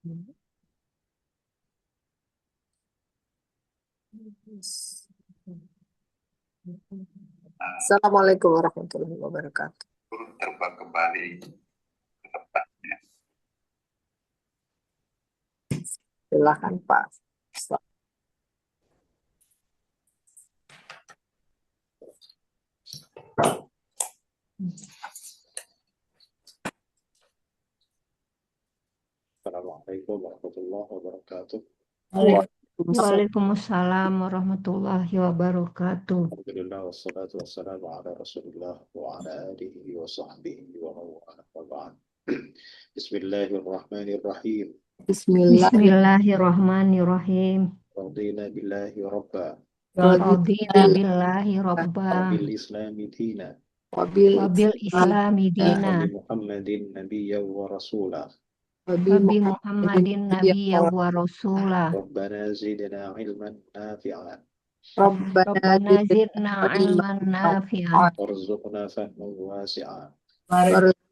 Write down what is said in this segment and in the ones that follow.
Assalamualaikum warahmatullahi wabarakatuh. Terbang kembali ke tempatnya. Silakan Pak. Assalamualaikum warahmatullahi wabarakatuh. Waalaikumsalam warahmatullahi wabarakatuh. Alhamdulillah wassalatu wassalamu ala Rasulillah wa ala alihi wa sahbihi wa man wala. Bismillahirrahmanirrahim. Bismillahirrahmanirrahim. Radina billahi rabba. Radina billahi rabba. Bil islami dina. Wabil islami dina. Wa bi Muhammadin nabiyya wa rasulah. Wabi Muhammadin nabiyya wa rasulah. Rabbana zidna ilman nafi'an. Rabbana zidna ilman nafi'an. Warzuqna fahman wasi'an.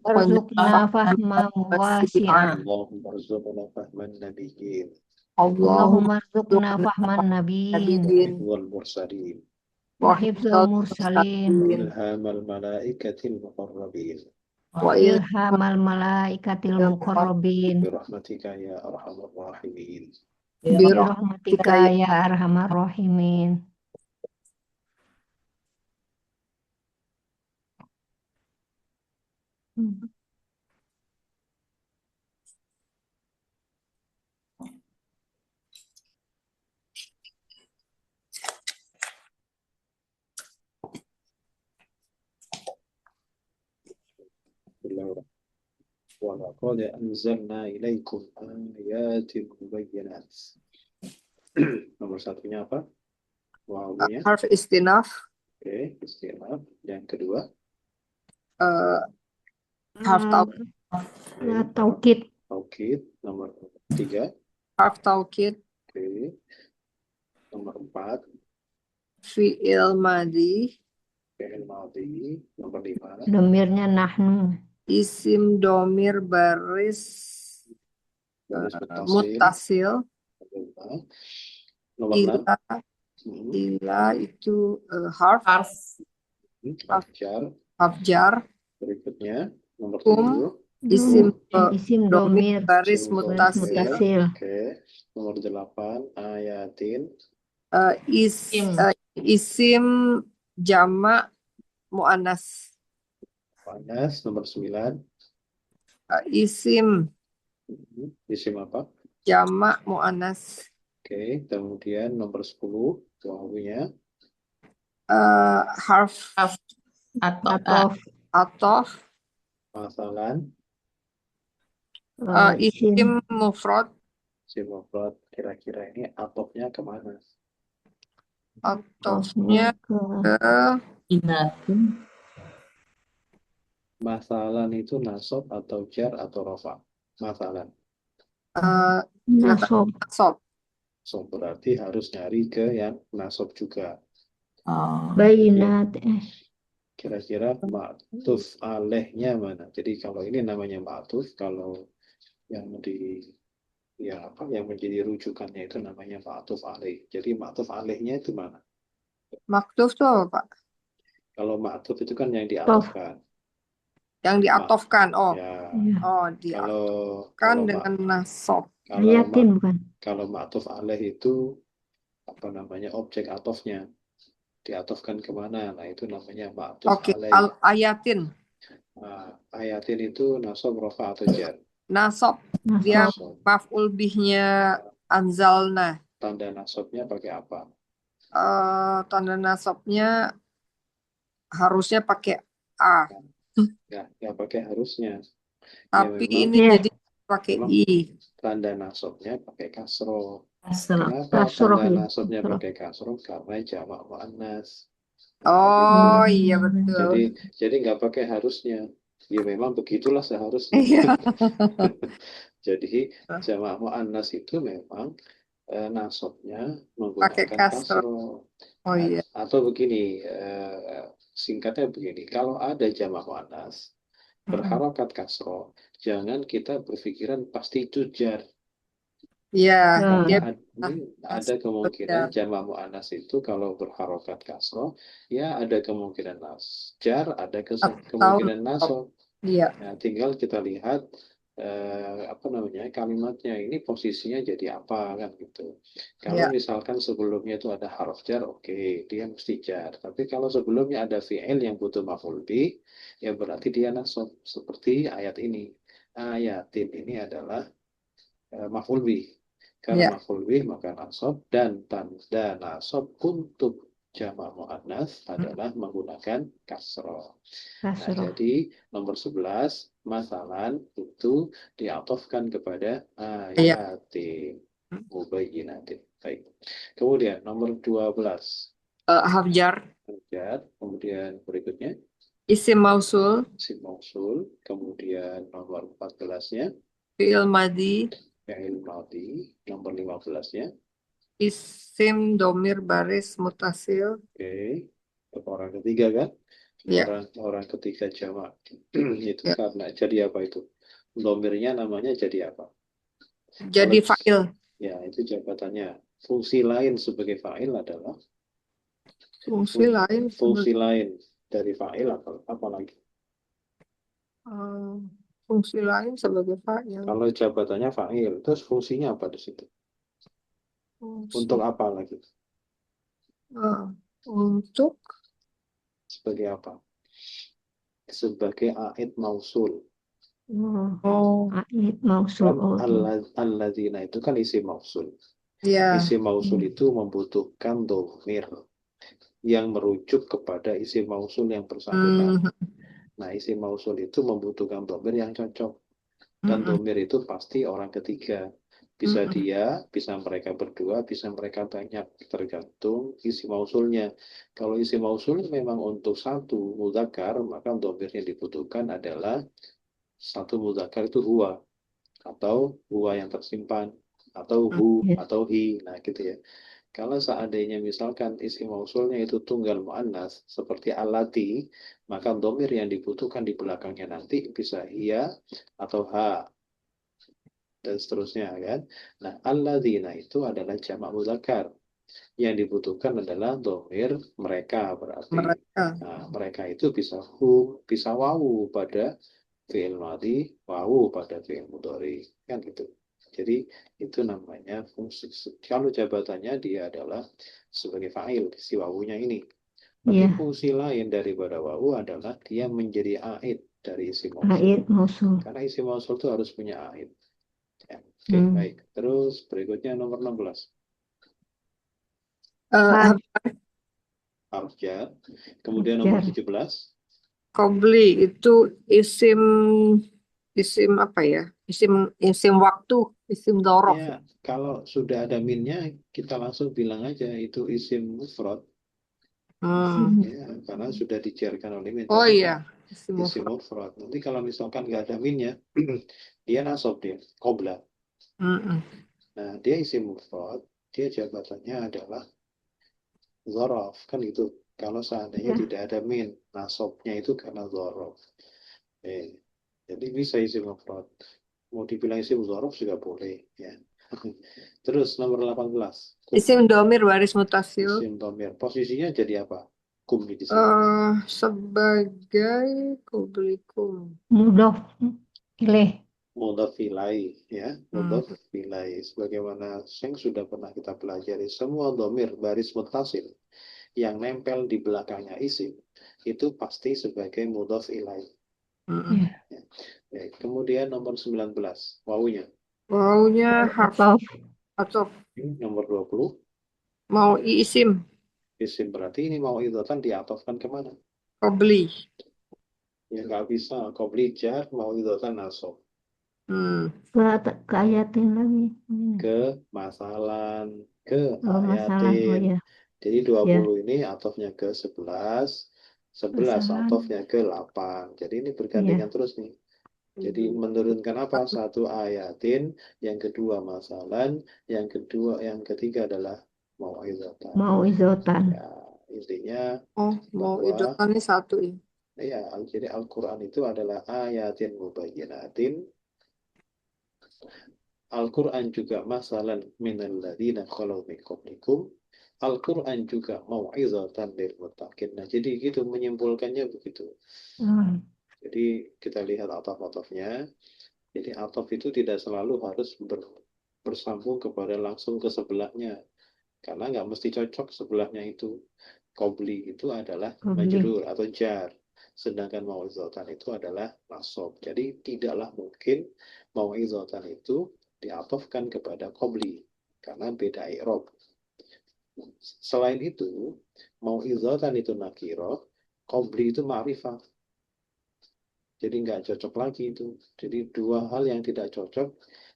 Warzuqna fahman wasi'an. Allahumma arzuqna fahman nabiyyin. Allahumma arzuqna fahman nabiyyin. Wal mursalin. Wa hifzul mursalin. Ilhamal malaikatil muqarrabin. Wa ilhamal malaikatil muqarrabin. Birahmatika ya arhamar rahimin. Birahmatika ya arhamar rahimin. Wa laqad anzalna ilaikum ayatin mubayyinat. Nomor satunya apa? Wawunya. Harf istinaf. Oke, istinaf. Yang kedua, Harf taukid. taukid. Nomor 3. harf taukid. Oke. Nomor 4. Fi'il madhi. Fi'il madhi. Nomor 5. Domirnya nahnu. Isim domir baris mutasil. Nomor 6. Ila itu harf jar. Berikutnya nomor 7. Isim domir baris mutasil. Oke. Nomor 8. Ayatin. Isim jamak muannas. Nomor 9. Isim apa? jamak muannas. Oke, kemudian nomor 10 wawunya. Harf atof. Masalan. Isim mufrad. Isim mufrad. Kira-kira ini atofnya kemana? Atofnya ke Masalan itu nasab atau jar atau rafa? Masalan. nasab. So, berarti harus nyari ke yang nasab juga. Bayinat. Kira-kira ma'tuf alaihnya mana? Jadi kalau ini namanya ma'tuf, kalau yang yang menjadi rujukannya itu namanya ma'tuf alaih. Jadi ma'tuf alaihnya itu mana? Maktuf itu apa, Pak? Kalau ma'tuf itu kan yang diatofkan. Yang diatofkan. Ya. Diatofkan dengan nasab. Ayatin bukan? Kalau ma'tuf alaih itu objek atofnya diatofkan kemana? Nah, itu namanya ma'tuf alaih. Ayatin. Ayatin itu nasab, rafa atau jar? Nasab. Dia maf'ul bihnya anzalna. Tanda nasabnya pakai apa? Tanda nasabnya harusnya pakai A. Nggak pakai harusnya. Tapi ini jadi pakai I. Tanda nasabnya pakai kasroh. Kenapa tanda nasabnya pakai kasroh? Karena jamak muannas. Iya betul. Jadi nggak pakai harusnya. Ya memang begitulah seharusnya. Jadi jamak muannas itu memang nasabnya menggunakan kasroh. Iya. Atau begini, singkatnya begini, kalau ada jamak muannas berharokat kasroh, jangan kita berpikiran pasti itu jar. Ya, Ah, dia Karena ini ada kemungkinan jamak muannas itu kalau berharokat kasroh, ya ada kemungkinan nasjar, ada atau kemungkinan nasab. iya, Nah, tinggal kita lihat apa namanya kalimatnya ini posisinya jadi apa kan gitu. Kalau iya, misalkan sebelumnya itu ada harf jar, oke, dia mesti jar. Tapi kalau sebelumnya ada fi'il yang butuh maf'ul bih, ya berarti dia nasab. Seperti ayat ini. Ayatin ini adalah maf'ul bih. Karena iya. maf'ul bih maka nasab dan tanda nasab untuk jamak muannas adalah menggunakan kasroh. Nah, kasroh. jadi nomor 11 masalan itu diatofkan kepada Iya. ayatin mubayyinatin. Baik. Kemudian nomor 12 Hafjar, kemudian berikutnya isim mausul, isim mausul, kemudian nomor 14-nya fi'il madi, fi'il madhi, nomor 15-nya. isim domir baris mutasil. Oke. Orang ketiga kan? Ya, Orang ketiga jamak. Itu ya. karena jadi apa itu? Domirnya namanya jadi apa? Kalau Jadi fa'il. ya itu jabatannya. Fungsi lain sebagai fa'il adalah Fungsi lain fungsi sebagai lain dari fa'il apa lagi? eh, fungsi lain sebagai fa'il. Kalau jabatannya fa'il, terus fungsinya apa di situ? Fungsi Untuk apa lagi? eh, untuk Sebagai apa? Sebagai a'id mausul. Oh, oh ait mausul. Kan Oh, iya. alladzina itu kan isim mausul. ya, Isim mausul Iya. itu membutuhkan domir yang merujuk kepada isim mausul yang bersangkutan. hmm, Nah, isim mausul itu membutuhkan domir yang cocok. Dan hmm, domir itu pasti orang ketiga. Bisa hmm, dia, bisa mereka berdua, bisa mereka banyak. Tergantung isi mausulnya. Kalau isi mausul memang untuk satu mudzakkar, maka domir yang dibutuhkan adalah satu mudzakkar itu huwa. Atau huwa yang tersimpan. Atau hu, Iya. atau hi. Nah, gitu ya. Kalau seandainya misalkan isi mausulnya itu tunggal muannas seperti alati, maka domir yang dibutuhkan di belakangnya nanti bisa iya atau ha dan seterusnya kan. Nah, alladzina itu adalah jamak mudzakkar. Yang dibutuhkan adalah domir mereka berarti. mereka. Nah, mereka itu bisa hum, bisa wawu pada fi'il madhi, wawu pada fi'il mudhari kan gitu. Jadi itu namanya fungsi. Kalau jabatannya dia adalah sebagai fa'il si wawunya ini. Tapi Iya. fungsi lain daripada wawu adalah dia menjadi aid dari isim mausul. Ait mausul. Karena isim mausul itu harus punya aid. Ya. Oke, Hmm. baik. Terus berikutnya nomor 16. Eh, Harf jar. Kemudian nomor Jar. 17. Kobli itu isim isim apa ya? Isim waktu, isim dorof. Ya, kalau sudah ada minnya, kita langsung bilang aja itu isim mufrad. Hmm. Ya, karena sudah dijarkan oleh min Oh tadi iya, isim isim mufrad. mufrad. Nanti kalau misalkan nggak ada minnya, dia nasab dia, qobla. Hmm. Nah, dia isim mufrad, dia jabatannya adalah dzaraf, kan itu. Kalau seandainya Ya. tidak ada min, nasabnya itu karena dzaraf. Eh, jadi bisa isim mufrad. Mau dibilang isim dzaraf juga boleh, ya. Terus nomor 18. Kum. Isim domir baris mutasil. Isim domir. Posisinya jadi apa? Kum di sini. Sebagai kublikum. Mudhof ilaih. Mudhaf ilai, ya. Hmm. Mudhaf ilai. Sebagaimana yang sudah pernah kita pelajari, semua domir baris mutasil yang nempel di belakangnya isim, itu pasti sebagai mudhaf ilai. Hmm. Ya. Ya. Baik. Kemudian nomor 19. Wawunya. Wawunya harf Atau atau Nomor 20. mau isim Isim berarti ini mau idhotan diatofkan kemana? kobli. Ya nggak bisa. Qobli jar mau idhotan nasab. Hmm. ke ayatin lagi. Ini. Ke masalan, ke Oh, masalah. Oh ayatin. ya. Jadi Ya. 20 ini atofnya ke 11, 11 Masalah. atofnya ke 8. Jadi ini bergandengan Ya. terus nih. Jadi menurunkan apa? Satu ayatin, yang kedua masalan, yang ketiga adalah mau'izatan. Mau izotan. Ya, intinya Oh, mau bahwa idotan ini satu ya. ya, jadi Al-Quran itu adalah ayatin mubayyinatin Al-Quran juga masalan minal ladzina khalau min qablikum. Al-Quran juga mau'izatan lil muttaqin. Nah, jadi gitu menyimpulkannya begitu. Hmm. Jadi kita lihat ataf-atafnya. Jadi ataf itu tidak selalu harus bersambung kepada langsung ke sebelahnya. Karena nggak mesti cocok sebelahnya itu. Qabli itu adalah Qabli. majrur atau jar. Sedangkan mau'izatan itu adalah nasab. Jadi tidaklah mungkin mau'izatan itu diatofkan kepada qabli. Karena beda i'rab. Selain itu, mau'izatan itu nakiro, qabli itu ma'rifah. Jadi nggak cocok lagi itu. Jadi dua hal yang tidak cocok.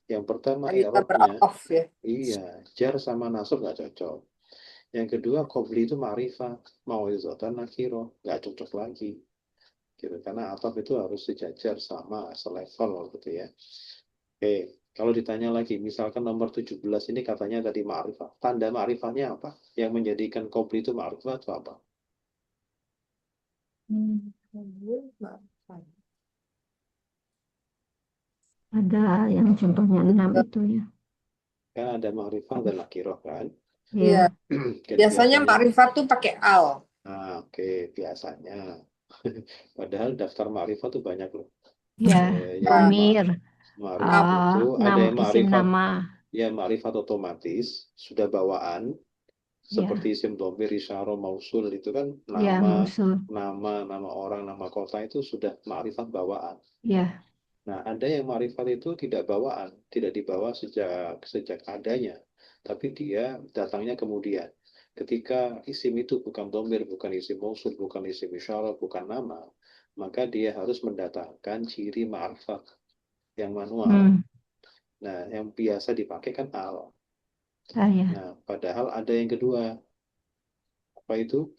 Yang pertama Kita i'rabnya, beratof ya. iya, jar sama nasab nggak cocok. Yang kedua, qabli itu ma'rifah, mau'izatan nakiro, nggak cocok lagi. Gitu. Karena ataf itu harus sejajar sama selevel gitu ya. Oke, kalau ditanya lagi, misalkan nomor 17 ini katanya tadi ma'rifah. Tanda ma'rifahnya apa? Yang menjadikan qabli itu ma'rifah itu apa? Ada yang contohnya 6 itu ya. Kan ada ma'rifah dan nakirah kan? Iya. Iya. Biasanya ma'rifat tuh pakai al. Nah, oke, biasanya. Padahal daftar ma'rifah tuh banyak loh. Ya, Jadi domir, ma'rifat itu ada yang isim ma'rifat, nama. ya ma'rifat otomatis, sudah bawaan, Ya, seperti isim domir, isyarah, mausul itu kan ya, mausul. nama orang, nama kota itu sudah ma'rifat bawaan. Ya, Nah, ada yang ma'rifat itu tidak bawaan, tidak dibawa sejak adanya, tapi dia datangnya kemudian. Ketika isim itu bukan domir, bukan isim mausul, bukan isim isyarah, bukan nama, maka dia harus mendatangkan ciri ma'rifat yang manual. hmm, Nah, yang biasa dipakai kan al. saya. Nah, padahal ada yang kedua, apa itu?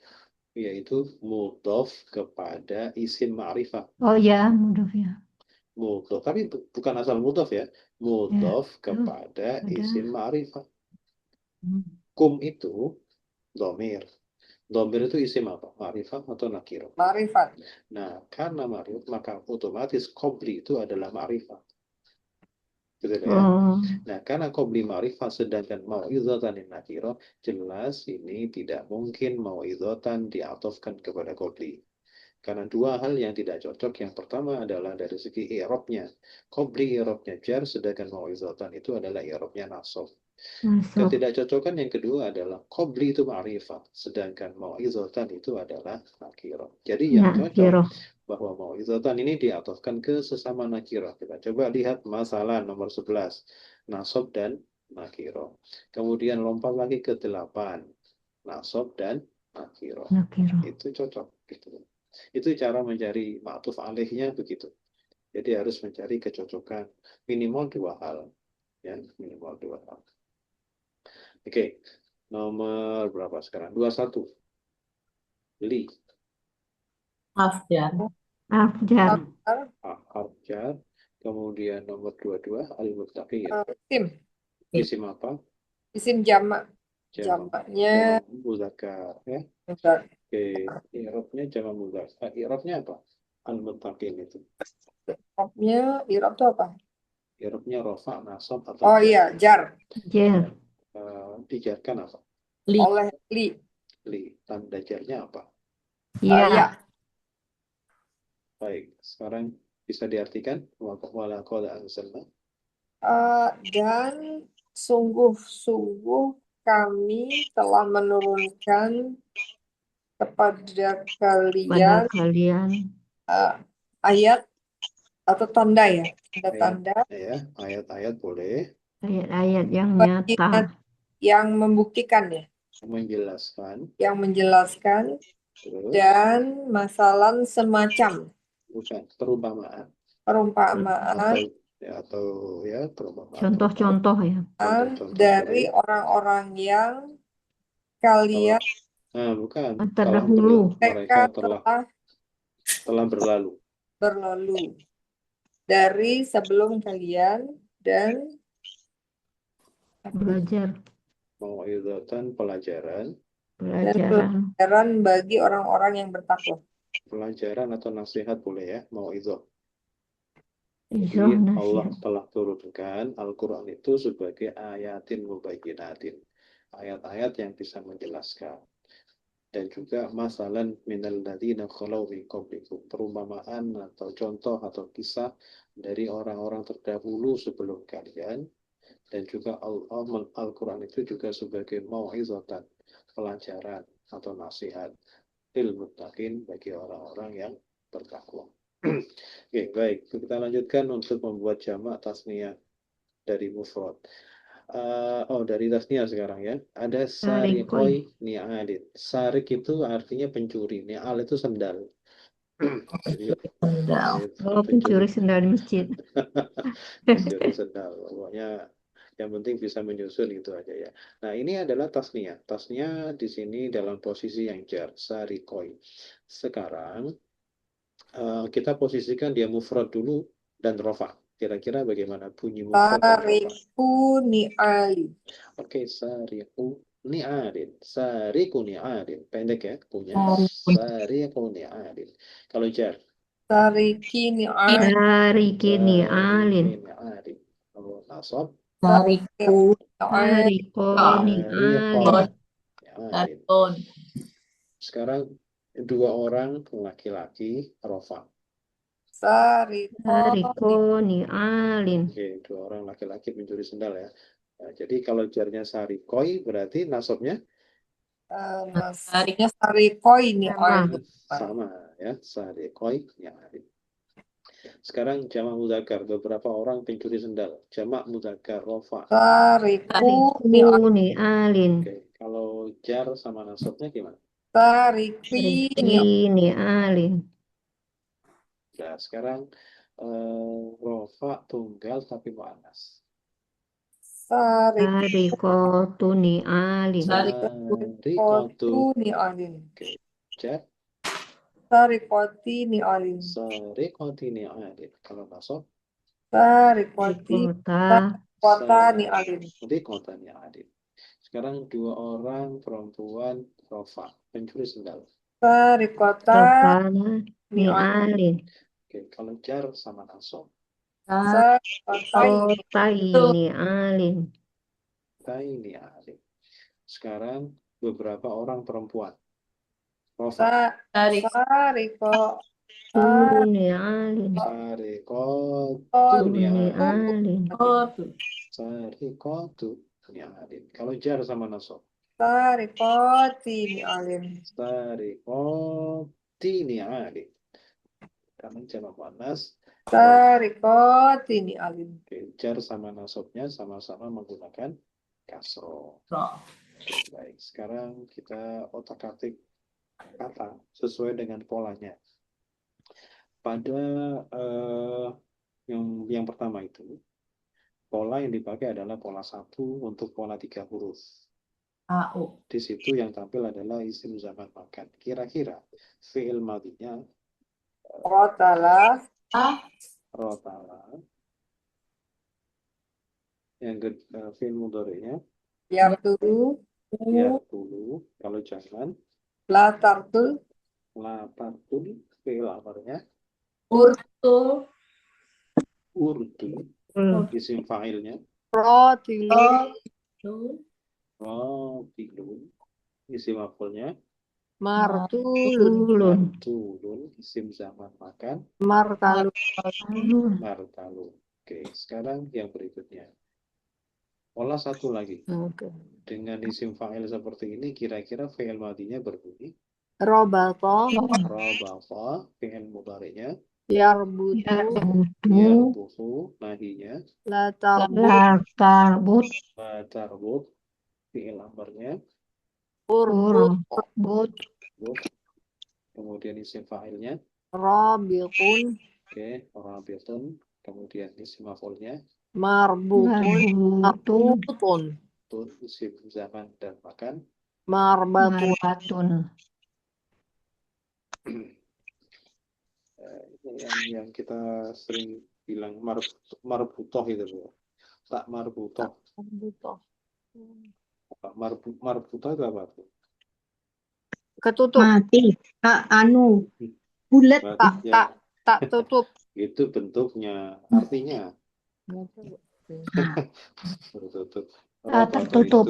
Yaitu mudhof kepada isim ma'rifah. Oh ya, mudhof ya. Mudhof, tapi bukan asal mudhof ya. Ya, Mudhof kepada ada. isim ma'rifah. Hmm. Kum itu domir. Domir itu isim apa? Ma'rifah atau nakirah? Ma'rifat. Nah, karena ma'rifah, maka otomatis qabli itu adalah ma'rifah. Gitu ya. Oh, Nah, karena qabli ma'rifah sedangkan mau'izatan nakirah, jelas ini tidak mungkin mau'izatan diatofkan kepada qabli. Karena dua hal yang tidak cocok. Yang pertama adalah dari segi i'rabnya. Qabli i'rabnya jar, sedangkan mau'izatan itu adalah i'rabnya nasab. masuk. Ketidakcocokan yang kedua adalah qabli itu ma'rifah, sedangkan mau'izatan itu adalah nakirah. Jadi yang cocok Nakiro. bahwa mau'izatan ini diatofkan ke sesama nakirah. Kita coba lihat masalah nomor 11, nasab dan nakirah. Kemudian lompat lagi ke 8, nasab dan nakirah. Nakiro. Itu cocok gitu. Itu cara mencari ma'tuf alaihnya begitu. Jadi harus mencari kecocokan minimal dua hal, ya minimal dua hal. Oke, nomor berapa sekarang? 21. Li, Afjar. Afjar. Arjar. Kemudian nomor 22, Al-Muttaqin. Isim. Isim apa? Isim jamak. Jamak. Jamaknya Jamak muzakkar, ya. enggak. Oke, i'rabnya jamak muzakkar. I'rabnya apa? Al-Muttaqin itu. I'rab itu apa? I'rabnya rafa, nasab atau Oh jar. iya, jar. Jer. Dijarkan apa? Li. Oleh li. Li. Tanda jarnya apa? Ya. Ya. Baik, sekarang bisa diartikan wala qad anzalna. Dan sungguh-sungguh kami telah menurunkan kepada Pada kalian kalian. ayat atau tanda ya, tanda-tanda Ya, ayat-ayat boleh Ayat-ayat yang nyata. yang membuktikan ya, menjelaskan, yang menjelaskan terus dan masalah semacam bukan perumpamaan perumpamaan atau ya perumpamaan Contoh-contoh ya. contoh-contoh dari boleh. orang-orang yang kalian Bukan Terdahulu. mereka telah telah berlalu dari sebelum kalian dan Belajar. mau'izatan pelajaran pelajaran bagi orang-orang yang bertakwa. pelajaran atau nasihat boleh ya mau'izah. Isra Jadi Allah Nasyir. telah turunkan Al-Quran itu sebagai ayatin mubayyinatin, ayat-ayat yang bisa menjelaskan. Dan juga masalan minal ladzina khalau min qablikum, perumpamaan atau contoh atau kisah dari orang-orang terdahulu sebelum kalian. Dan juga Al-Quran itu juga sebagai mau'izatan, pelajaran atau nasihat lil muttaqin, bagi orang-orang yang bertakwa. Oke, baik. Kita lanjutkan untuk membuat jamak tasniyah dari mufrad. Dari tasniyah sekarang ya. Ada Sarikoi. sarikoi ni'alin. Sarik itu artinya pencuri. Ni'al itu sendal. Jadi Sendal. Oh, pencuri sendal di masjid. pencuri sendal. Pokoknya yang penting bisa menyusun itu aja ya. Nah, ini adalah tasniyah. Tasniyah di sini dalam posisi yang jar, sarikoi. Sekarang kita posisikan dia mufrad dulu dan rofa. Kira-kira bagaimana bunyi mufrad dan rofa? Sariku ni'ali. Oke, sariku ni'adin. Sariku ni'adin. Pendek ya, punya. Sariku. Sariku ni'adin. Kalau jar, Sariki ni'ali. Sarikini alin. sariki ni'adin. Kalau nasab, Sariku. Ni'ali. Sarikoni alin. sarikon ni'adin. Sarikun. Sekarang dua orang laki-laki rofa. Sariko Sarikoni alin. Oke, dua orang laki-laki mencuri sendal ya. Nah, jadi kalau jarnya sarikoi berarti nasabnya nasibnya sarikoi ni'ali. sama ya, sarikoi ni'alin. Sekarang jamak mudzakkar, beberapa orang pencuri sendal. Jamak mudzakkar rofa. Sariku ni'ali. Sarikuni alin. Oke, kalau jar sama nasabnya gimana? Sariki ni'ali. Sarikini alin. Nah, sekarang rofa tunggal tapi muannas. Sarikotuni alin. Sarikotu. ni'ali. Oke, jar Sarikoti ni'ali. sarikoti ni'alin. Kalau nasab Sarikoti Kota. kota ni'ali. sarikota ni'alin. Sekarang dua orang perempuan rofa pencuri sendal. Sarikota Topana ni ni'ali. alin. Oke, kalau jar sama nasab Sarikota Kota ini alin. tai ni'alin. Sekarang beberapa orang perempuan rofa. Sariko Tuni alin. Sarikotu Tuni ni'alin. alin. Sarikotu ni'alin. Kalau jar sama nasab Sarikoti ni'ali. sarikoti ni'alin. Karena jamak muannas. Sarikoti ni'ali. Oke, jar sama nasabnya sama-sama menggunakan kasroh. Baik, sekarang kita otak-atik kata sesuai dengan polanya. Pada yang pertama itu, pola yang dipakai adalah pola 1 untuk pola 3 huruf. AU. Di situ yang tampil adalah isim zaman makan. Kira-kira fi'il madinya Kotala. rotala. Yang fi'il mudhari'nya Yartulu. yartulu. Kalau jangan Latartul. latartul. Fi'il amarnya Urtu. urdu. Isim fa'ilnya Rotilu. rotilun. Isim maf'ulnya Martulun. Tulun. martulun. Isim zaman makan Martalun. martalun. Oke, sekarang yang berikutnya. Pola 1 lagi. Oke. Dengan isim fa'il seperti ini, kira-kira fi'il madinya berbunyi Robato. rabata. Fi'il mudhari'nya Yarbutu. yarbutu. Nahinya Latarbut. tarbut. Fi'il amarnya Urbut. kemudian isim fa'ilnya Rabitun. oke, rabitun. Kemudian isim maf'ulnya Marbutun. Marbutun. tun. Isim zaman dan makan Marbatun. Marbatun. ini yang kita sering bilang marbutoh itu Bu. Tak marbutoh. Marbutoh itu apa tuh? Ketutup. Mati. Bulat. Berarti ya, Tak tutup. Itu bentuknya. Artinya tertutup. tertutup.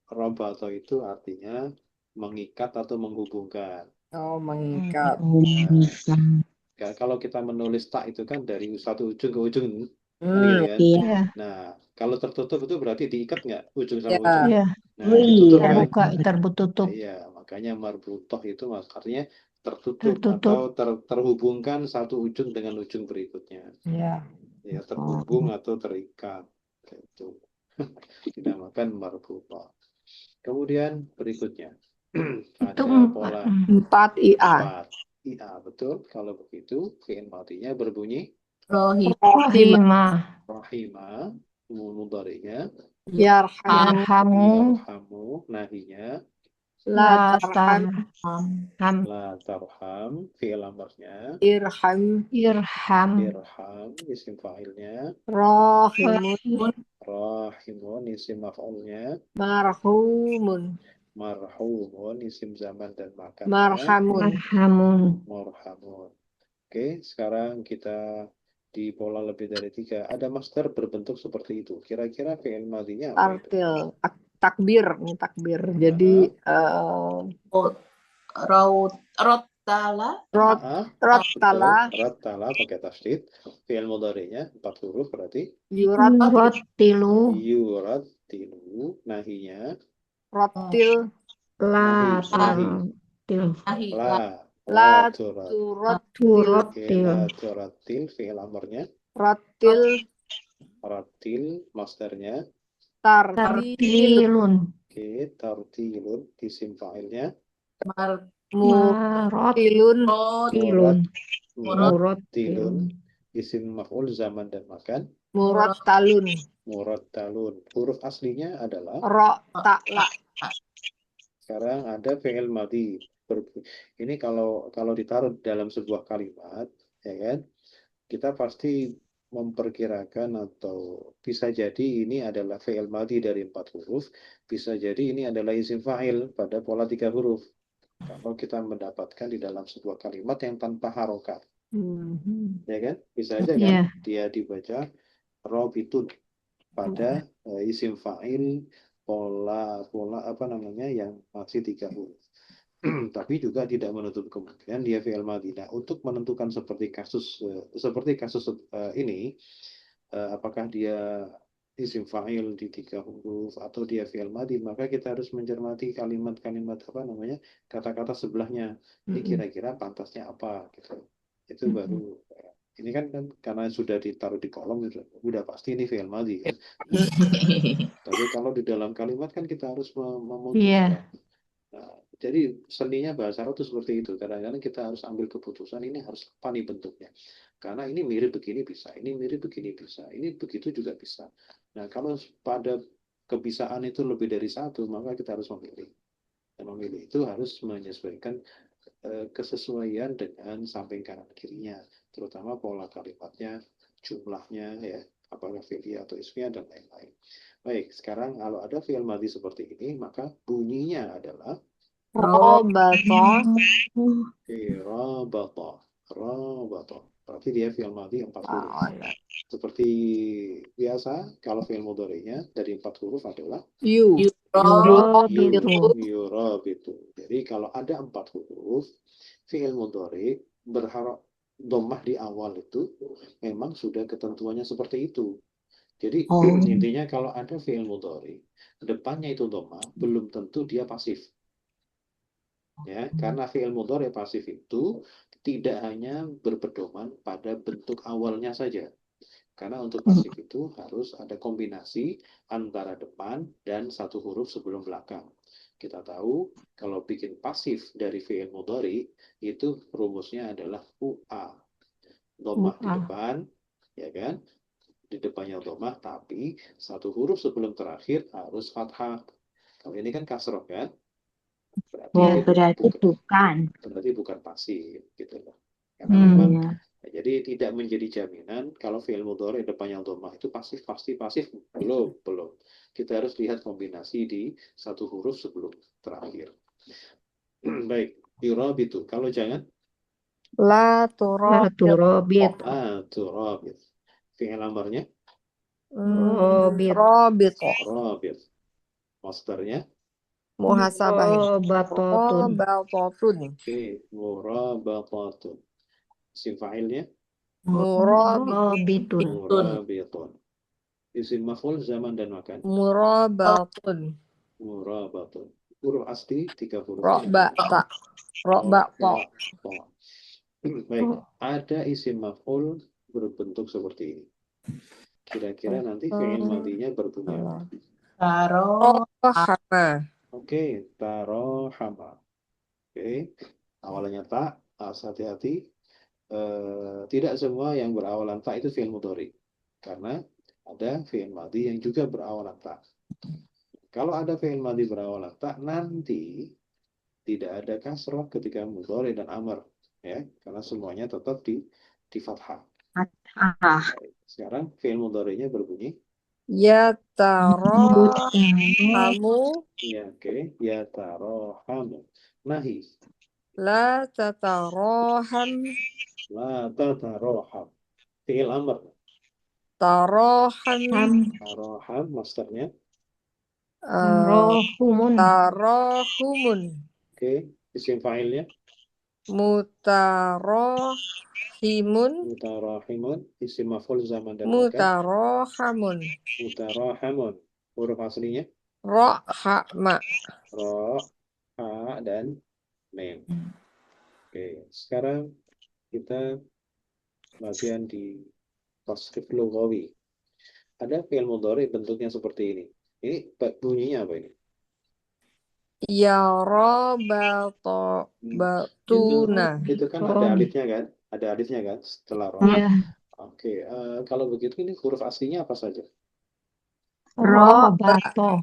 Robato itu artinya mengikat atau menghubungkan. Oh, mengikat. Kalau kita menulis tak itu kan dari satu ujung ke ujung kan Hmm, gitu kan. Iya, Nah, kalau tertutup itu berarti diikat nggak ujung sama ya. ujung? iya. Nah, ditutup kan? Terbuka, tertutup. Iya, makanya marbutoh itu artinya tertutup Tertutup. atau terhubungkan satu ujung dengan ujung berikutnya. Ya. Ya, terhubung atau terikat. Gitu. Dinamakan marbutoh. Kemudian berikutnya Itu ada pola 4 IA. 4. Iya, betul. Kalau begitu, fi'il madinya berbunyi Rohim. Rohimah. rahima, mudhari'nya Yarhamu. Yarhamu. yarhamu, nahinya La La tarham. tarham. la tarham, fi'il amrnya Irham. Irham. irham, isim fa'ilnya Rahimun. rahimun, isim maf'ulnya Marhumun. marhumun, isim zaman dan makannya Marhamun. Marhamun. marhamun. Oke, sekarang kita di pola lebih dari 3. Ada master berbentuk seperti itu. Kira-kira fi'il madinya apa itu? Tartil. Takbir. Ini takbir. Jadi Rotala. rottala. Rattala pakai tasdid. Fi'il mudhari'nya 4 huruf berarti Yurattilu. yurattilu, nahinya Rottil. La nahi tartil. la La turat. turattil. Oke, Turattil. la turattil, fi'il amrnya Rottil. rattil, masternya Tartil. Tartilun. oke, tartilun, isim fa'ilnya Mutilun. Tilun. murattilun, Murattilun. isim maf'ul zaman dan makan Murattalun. murattalun. Huruf aslinya adalah Ro'ta'la. sekarang ada fi'il madhi. Ini kalau ditaruh dalam sebuah kalimat, ya kan? Kita pasti memperkirakan atau bisa jadi ini adalah fi'il madhi dari 4 huruf, bisa jadi ini adalah isim fa'il pada pola 3 huruf. Kalau kita mendapatkan di dalam sebuah kalimat yang tanpa harokat, ya kan? Bisa aja kan? Iya. Dia dibaca robitun pada isim fa'il pola apa namanya yang masih 3 huruf. Tapi juga tidak menutup kemungkinan dia fi'il madhi. Nah, untuk menentukan seperti kasus ini, apakah dia isim fa'il di 3 huruf atau dia fi'il madhi, maka kita harus mencermati kalimat-kalimat apa namanya kata-kata sebelahnya. Ini kira-kira pantasnya apa gitu. Itu baru ini kan karena sudah ditaruh di kolom udah pasti ini fi'il madhi kan. Tapi kalau di dalam kalimat kan kita harus memutuskan. Nah, jadi seninya bahasa Arab itu seperti itu. Kadang-kadang kita harus ambil keputusan ini harus apa nih bentuknya. Karena ini mirip begini bisa, ini mirip begini bisa, ini begitu juga bisa. Nah, kalau pada kebisaan itu lebih dari satu, maka kita harus memilih. Dan memilih itu harus menyesuaikan kesesuaian dengan samping kanan kirinya, terutama pola kalimatnya, jumlahnya, ya, apakah fi'liyah atau ismiyah dan lain-lain. Baik, sekarang kalau ada fi'il madhi seperti ini, maka bunyinya adalah Robato. rabata. Rabata. Berarti dia fi'il madhi 4 huruf. Seperti biasa, kalau fi'il mudhari'nya dari 4 huruf adalah yurabitu. Jadi kalau ada 4 huruf, fi'il mudhari berharap dhammah di awal itu memang sudah ketentuannya seperti itu. Jadi intinya kalau ada fi'il mudhari, depannya itu dhammah, belum tentu dia pasif. Ya, karena fi'il mudhari pasif itu tidak hanya berpedoman pada bentuk awalnya saja. Karena untuk pasif itu harus ada kombinasi antara depan dan satu huruf sebelum belakang. Kita tahu kalau bikin pasif dari fi'il mudhari itu rumusnya adalah UA. Dhammah di depan, ya kan? Di depannya dhammah, tapi satu huruf sebelum terakhir harus fathah. Kalau ini kan kasroh kan? Berarti bukan pasif gitu loh. Karena memang jadi tidak menjadi jaminan kalau fi'il mudhari depannya dhammah itu pasif belum. Kita harus lihat kombinasi di satu huruf sebelum terakhir. Baik, yurabitu. Kalau jangan La La turabit. turabit. turabit. Fi'il amarnya Robit. Robit. rabit. Masdarnya Muhasabahin. Robatotun. Robatotun. murabatatun. Isim fa'ilnya Robitun. murabitun. Isim maf'ul zaman dan makan Murabatun. murabatun. Huruf asli 3 huruf ini Robata. Robata. Ta. Baik, ada isim maf'ul berbentuk seperti ini. Kira-kira nanti fi'il madinya berbunyi apa? Taro. Rohama. Oke, tarohama. Oke, awalannya ta, hati-hati. Tidak semua yang berawalan ta itu fi'il mudhari. Karena ada fi'il madi yang juga berawalan ta. Kalau ada fi'il madi berawalan ta, nanti tidak ada kasroh ketika mudhari dan amr, ya, karena semuanya tetap di fathah. Baik, sekarang fi'il mudhari'nya berbunyi Yatarohamu. ya, oke, ya tarohamu. Nahi, La tataroham. la tataroham. Fi'il amr, Taroham. taroham, masternya. Rohumun. Tarohumun. Oke, isim fa'ilnya Mutarohimun. mutarahimun, isim maf'ul zaman dan makan Mutarohamun. mutarahamun. Huruf aslinya Rohama. ro, ha, dan mem. Oke, sekarang kita bagian di tasrif lughawi. Ada fi'il mudhari bentuknya seperti ini. Ini bunyinya apa ini? Batuna. Itu kan ada Robi. alifnya kan? Ada alifnya kan setelah ro. Ya. Oke, kalau begitu ini huruf aslinya apa saja? Robato.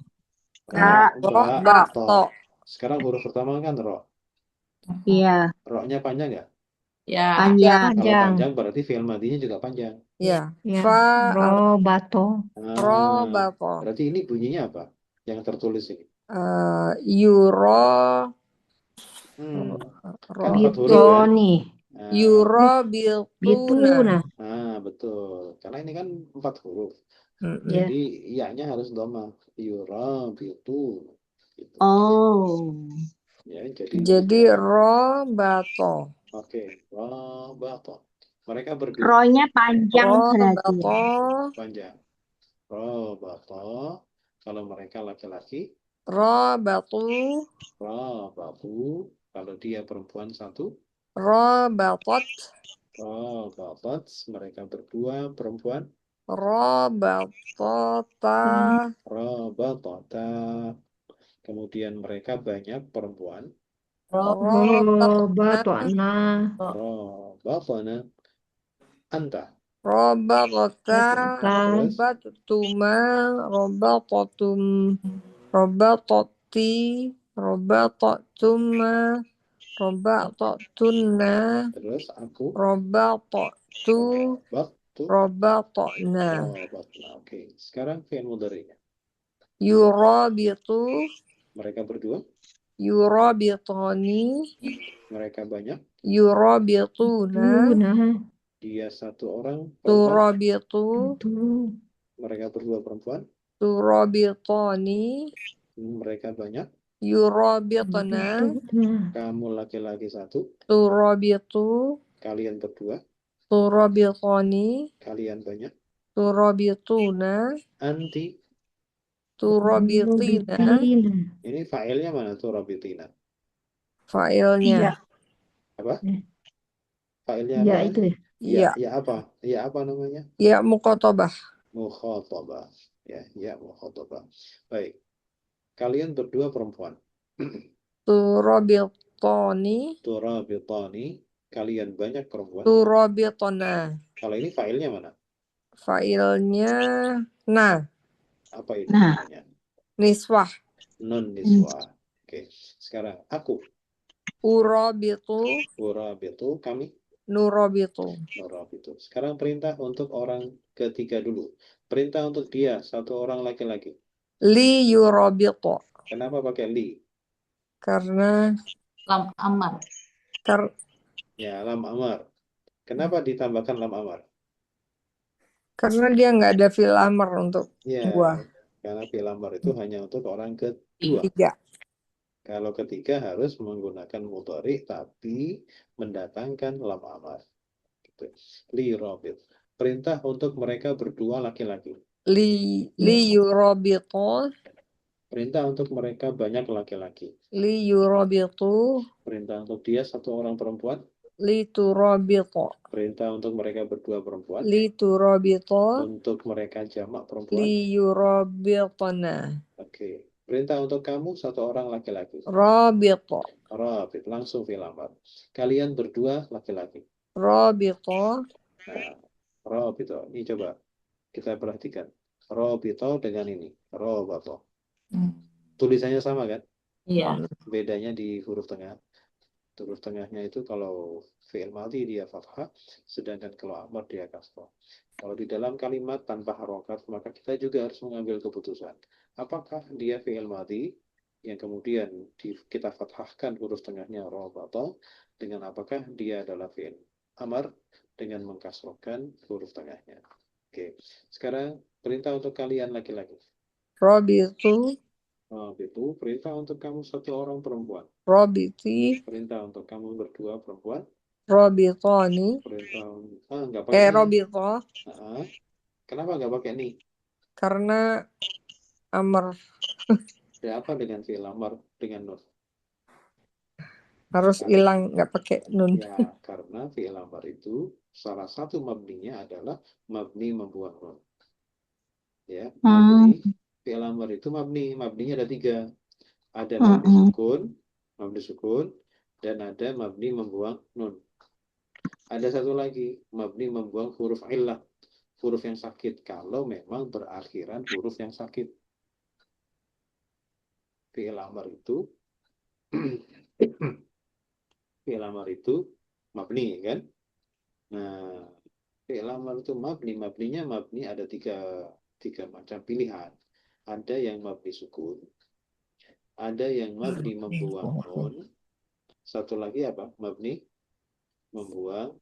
Ra, ba, Robato. to. Sekarang huruf pertama kan ro. Iya, Ro-nya panjang nggak? Ya. panjang. Kalau Panjang. panjang berarti fi'il madinya juga panjang. Ya. Ya. Fa. Robato. Robato. Berarti ini bunyinya apa? Yang tertulis ini. Yuro. Kan 4 huruf kan? Bitoni. Yuro biltuna. Bituna. Betul. Karena ini kan 4 huruf. Ya. Jadi iya-nya harus dhamma. Yura, bitu. Gitu. Oh, Ya, Jadi robato. Oke, robato. Mereka berdua ro-nya panjang berarti. Robato. panjang. Robato. Kalau mereka laki-laki, Robatu. robatu. Kalau dia perempuan satu, Robatot. robatot. Mereka berdua perempuan, Robatota. robatota. Kemudian mereka banyak perempuan, Robatona. robatona. Anta. Robatota. Terus Robatuma. Robatotum. Robatoti. Robatotuma. Robatotuna. terus aku Robatotu. robat Robatona. robatna. Oke, sekarang fi'il mudhari'nya. Yurabitu. Mereka berdua, Yurabitoni. mereka banyak, Yurabituna. Tuna. dia satu orang perempuan, Turabitu. Itu. mereka berdua perempuan, Turabitoni. mereka banyak, Yurabitona. Bituna. kamu laki-laki satu, Turabitu. kalian berdua, Turabitoni. kalian banyak, Turabituna. anti. Turabitina. Bitina. Ini fa'ilnya mana tuh Robitina? Failnya. Apa? Ya. Fa'ilnya Ya apa? itu ya. Ya. Ya apa? Ya apa namanya? Ya mukotobah. Mukhatabah. Ya mukhatabah. Baik. Kalian berdua perempuan. Turabitoni. Turabitani. Kalian banyak perempuan. Turabitona. Kalau ini fa'ilnya mana? Failnya. Nah. Apa itu Nah. namanya? Niswah. Non niswa. Oke. Sekarang aku. Urabitu. Urabitu. Kami. Nurabitu. Nurabitu. Sekarang perintah untuk orang ketiga dulu. Perintah untuk dia. Satu orang laki-laki. Li yurabitu. Kenapa pakai li? Karena Lam amar. Ya, lam amar. Kenapa ditambahkan lam amar? Karena dia nggak ada fil amr untuk Ya, gua. karena fi'il amar itu hanya untuk orang kedua. Tiga. Kalau ketiga harus menggunakan mudhari tapi mendatangkan lam amar. Gitu. Li robit. Perintah untuk mereka berdua laki-laki. Li yurabitu. Perintah untuk mereka banyak laki-laki. Li yurabitu. Perintah untuk dia satu orang perempuan. Li turabitu. Perintah untuk mereka berdua perempuan. Li turabitu. Untuk mereka jamak perempuan. Li yurabituna. Oke. Perintah untuk kamu satu orang laki-laki. Rabitu. Rabit. Langsung fi'il amar. Kalian berdua laki-laki. Rabitu. Nah, Robito. Ini coba kita perhatikan. Robito dengan ini. Robato. Tulisannya sama kan? Iya. Bedanya di huruf tengah. Huruf tengahnya itu kalau fi'il madhi dia fathah, sedangkan kalau amar dia kasrah. Kalau di dalam kalimat tanpa harokat, maka kita juga harus mengambil keputusan. Apakah dia fi'il madhi yang kemudian kita fathahkan huruf tengahnya robato, dengan apakah dia adalah fi'il amar dengan mengkasrohkan huruf tengahnya. Oke, sekarang perintah untuk kalian laki-laki. Rabitu. Itu perintah untuk kamu satu orang perempuan. Rabiti. Perintah untuk kamu berdua perempuan. Rabitani. Perintah nggak pakai nih. Rabito. Kenapa nggak pakai nih? Karena amr Ada apa dengan fi'il amar dengan nun? harus hilang, nggak pakai nun. Ya, karena fi'il amar itu salah satu mabninya adalah mabni membuang nun. Ya, mabni fi'il amar itu mabninya ada 3. Ada mabni sukun, dan ada mabni membuang nun. Ada satu lagi, mabni membuang huruf illah, huruf yang sakit, kalau memang berakhiran huruf yang sakit. Fi'il amar itu fi'il amar itu mabni kan? Nah, fi'il amar itu mabninya ada tiga macam pilihan. Ada yang mabni sukun, ada yang mabni membuang nun, satu lagi apa? Mabni membuang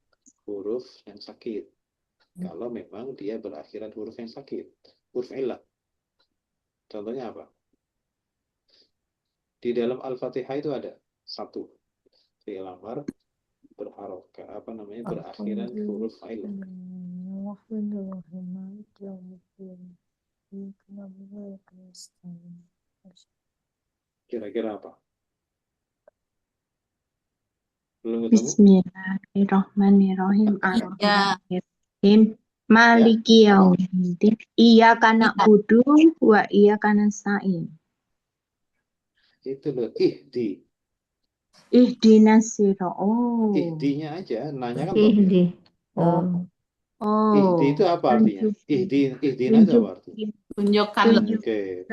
huruf yang sakit. Kalau memang dia berakhiran huruf yang sakit, huruf illah. Contohnya apa? Di dalam Al-Fatihah itu ada satu fi'il amar berakhiran huruf illah. Kira-kira apa? Belum ketemu? Bismillahirrahmanirrahim. Ar-Rahmanir-Rahim. Maliki yaumiddin. Iyyaka na'budu wa iyyaka nasta'in. Itu loh, ihdi. Ihdinas sirata. Oh. Ihdinya aja, nanya kan Ihdi. ihdi itu apa artinya? Ihdina itu apa artinya? Tunjukkan. Oke,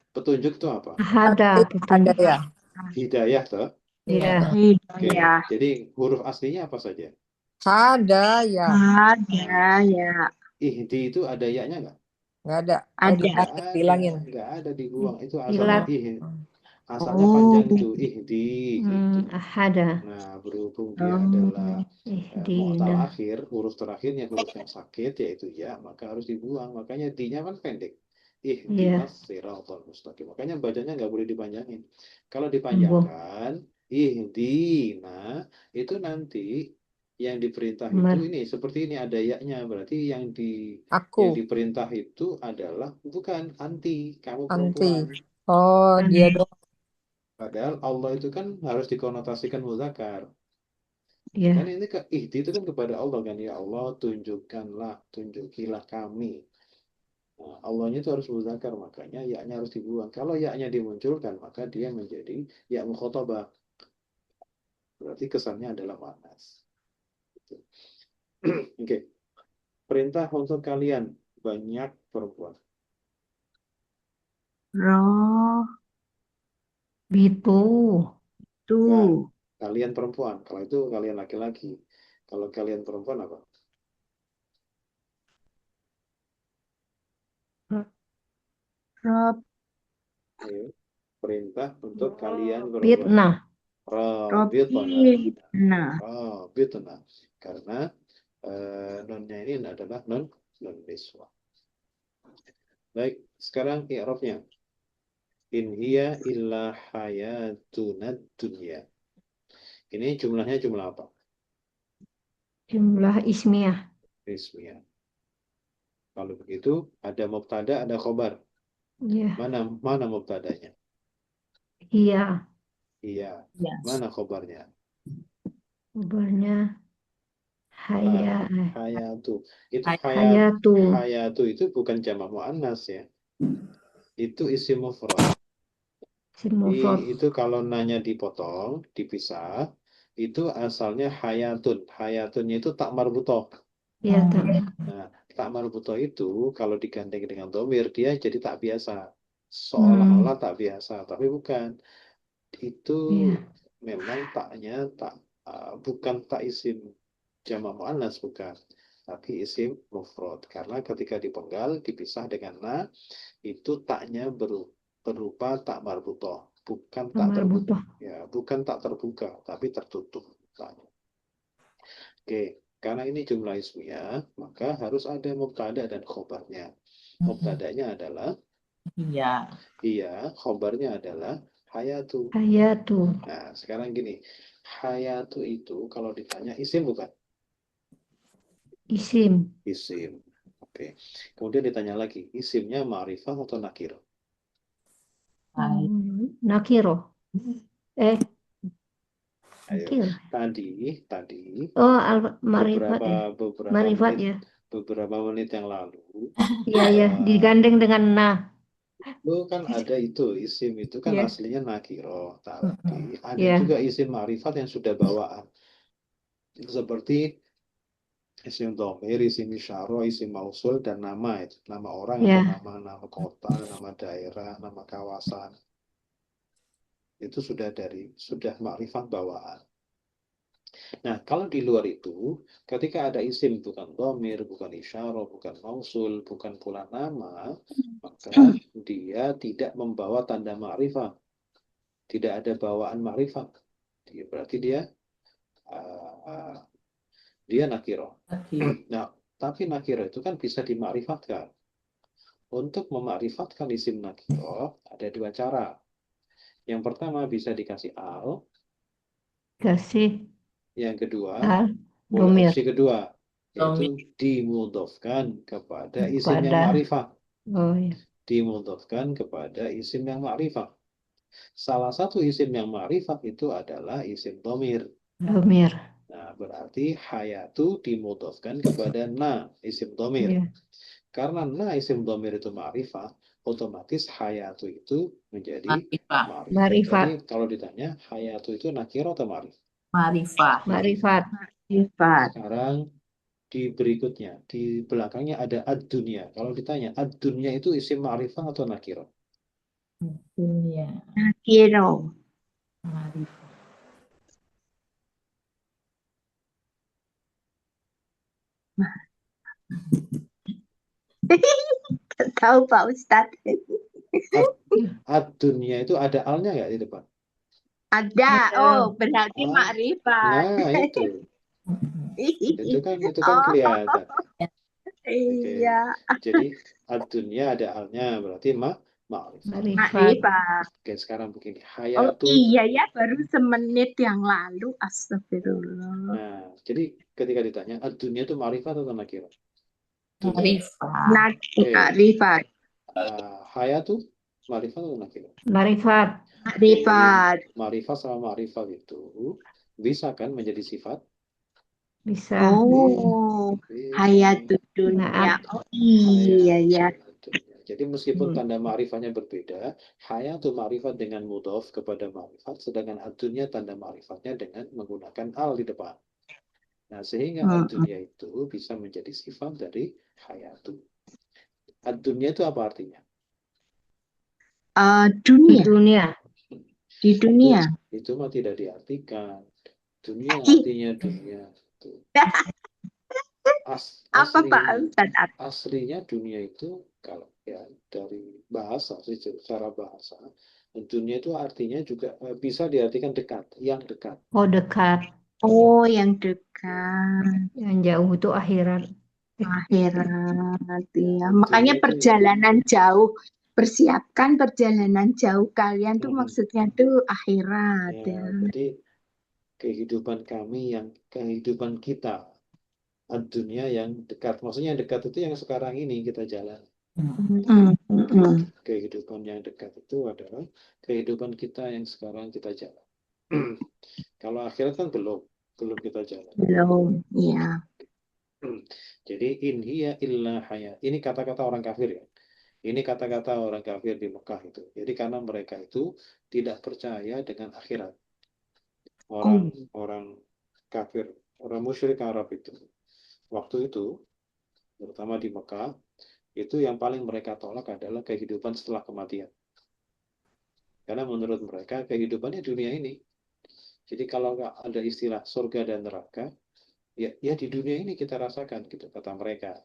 petunjuk itu apa? Ada. Ada ya. Hidayah toh. Ya. Oke, jadi huruf aslinya apa saja? Ada ya. Ada ya. Ihdi itu ada ya-nya nggak? Nggak ada. Ada. Hilangin. Nggak ada, dibuang. Itu Hilang. asalnya panjang itu ihdi. Ada. Nah, berhubung dia adalah mu'tal Ihdina. akhir, huruf terakhirnya huruf yang sakit yaitu ya, maka harus dibuang. Makanya di-nya kan pendek. Ihdinas siratal mustaqim. Makanya bacanya nggak boleh dipanjangin. Kalau dipanjangkan ihdina, itu nanti yang diperintah itu ini seperti ini ada ya-nya, berarti yang diperintah itu adalah bukan anti, kamu perempuan. Oh, dia dong. Padahal Allah itu kan harus dikonotasikan muzakkar. Ya. Kan ini ihdi itu kan kepada Allah kan, ya Allah tunjukilah kami. Nah, Allahnya itu harus muzakkar, makanya ya-nya harus dibuang. Kalau ya-nya dimunculkan, maka dia menjadi ya mukhatabah. Berarti kesannya adalah manas. Gitu. Oke. Perintah untuk kalian banyak perempuan. Itu. Kan, kalian perempuan. Kalau itu kalian laki-laki. Kalau kalian perempuan apa? Rob. Ayo. Perintah untuk kalian perempuan. Fitnah. Rabitna. Robitna. Rabitna. Karena nunnya ini adalah nun niswa. Baik, sekarang i'rabnya. In hiya illa hayatuna dunya. Ini jumlahnya jumlah apa? Jumlah ismiyah. Ismiyah. Kalau begitu, ada mubtada, ada khobar. Ya. Mana mubtadanya? Iya. Iya. Ya. Mana khobarnya? Kabarnya Hayatu. Itu hayatu. hayatu itu bukan jamak muannas ya. Itu isim mufrad. Simufrod. Itu kalau nanya dipotong, dipisah, itu asalnya hayatun. Hayatunnya itu tak marbutoh. Iya, tak. Nah, tak marbutoh itu kalau digandeng dengan domir, dia jadi tak biasa. Seolah-olah tak biasa, tapi bukan. Itu Iya. memang taknya bukan tak isim jamak muannas, bukan. Tapi isim mufrad. Karena ketika dipenggal, dipisah dengan na, itu taknya berupa tak marbutoh, bukan tak terbuka. Marbutoh. Ya, bukan tak terbuka, tapi tertutup taknya. Oke, karena ini jumlah ismiyah, maka harus ada mubtada dan khobarnya. Mubtadanya adalah Iya. iya, khobarnya adalah hayatu. Hayatu. Nah, sekarang gini, hayatu itu kalau ditanya isim bukan? Isim. Isim. Oke. Kemudian ditanya lagi, isimnya ma'rifah atau nakir? Nakiro. Ayo. Nakiro. Tadi Oh, marifat ya. beberapa Marifat menit ya. beberapa menit yang lalu Iya, ya. Digandeng dengan na. itu kan ada itu isim itu kan Iya. aslinya nakiro, tapi ada Iya. juga isim ma'rifat yang sudah bawaan seperti isim dhamir, isim isyara, isim mausul dan nama itu, nama orang Iya. atau nama kota, nama daerah, nama kawasan. Itu sudah ma'rifat bawaan. Nah, kalau di luar itu, ketika ada isim bukan dhamir, bukan isyarah, bukan mausul, bukan pula nama, maka dia tidak membawa tanda ma'rifah. Tidak ada bawaan ma'rifah. Berarti dia nakiro. Nah, tapi nakiro itu kan bisa dimakrifatkan. Untuk memakrifatkan isim nakiro, ada dua cara. Yang pertama bisa dikasih al. Kasih Yang kedua, domir. opsi kedua, yaitu dimudhofkan kepada isim yang Kepada. ma'rifah. Oh ya. Dimudhofkan kepada isim yang ma'rifah. Salah satu isim yang ma'rifah itu adalah isim domir. Domir. Nah, berarti hayatu dimudhofkan kepada na, isim domir. Iya. Karena na isim domir itu ma'rifah, otomatis hayatu itu menjadi ma'rifah. Ma'rifat. Jadi kalau ditanya, hayatu itu nakiro atau ma'rifah? Ma'rifah. Ma'rifat. Sifat. Sekarang di berikutnya, di belakangnya ada ad-dunya. Kalau ditanya, ad-dunya itu isim ma'rifah atau nakiro? Dunia. Nakiro. Ma'rifah. Tahu Pak Ustadz. Ad-dunya itu ada alnya nggak di depan? Ada. Oh, berarti Ah, makrifat. Nah, itu kan Oh, kelihatan. Oke. iya. Jadi ad-dunya ada alnya, berarti ma'rifah. Ma'rifat. Makrifat. Oke, sekarang begini, Oh, hayatu. iya ya, baru semenit yang lalu. Astagfirullah. Nah, jadi ketika ditanya, ad-dunya itu ma'rifat atau nakiro? Ma'rifah. Makrifat. Hayatu ma'rifat atau nakiro? Ma'rifat. Makrifat. Ma'rifat sama ma'rifat itu bisa kan menjadi sifat? Bisa. Oh, hayatud dunia. Naat. Oh, iya ya. Jadi meskipun tanda ma'rifahnya berbeda, hayatu ma'rifat dengan mudhof kepada ma'rifat, sedangkan ad-dunya tanda ma'rifatnya dengan menggunakan al di depan. Nah, sehingga ad-dunya itu bisa menjadi sifat dari hayatu. Ad-dunya itu apa artinya? Dunia. Dunia. Di dunia. Itu mah tidak diartikan. Dunia artinya dunia. Apa Pak Ustadz? Aslinya dunia itu kalau ya dari bahasa, secara bahasa, Dunia itu artinya juga bisa diartikan dekat, yang dekat. Oh, dekat. Oh, yang dekat. Yang jauh itu akhirat. Akhirat, Ya, ya. Makanya dunia itu perjalanan jauh. Persiapkan perjalanan jauh kalian tuh Mhm. maksudnya tuh akhirat, Ya, ya. jadi kehidupan kita dunia yang dekat. Maksudnya yang dekat itu yang sekarang ini kita jalan. Kehidupan yang dekat itu adalah kehidupan kita yang sekarang kita jalan. Kalau akhirat kan belum kita jalan. Belum, ya. Jadi in hiya illa hayat. Ini kata-kata orang kafir ya. Ini kata-kata orang kafir di Mekah itu. Jadi karena mereka itu tidak percaya dengan akhirat. Orang kafir, orang musyrik Arab itu. Waktu itu, terutama di Mekah, itu yang paling mereka tolak adalah kehidupan setelah kematian. Karena menurut mereka kehidupannya dunia ini. Jadi kalau nggak ada istilah surga dan neraka, ya di dunia ini kita rasakan gitu kata mereka.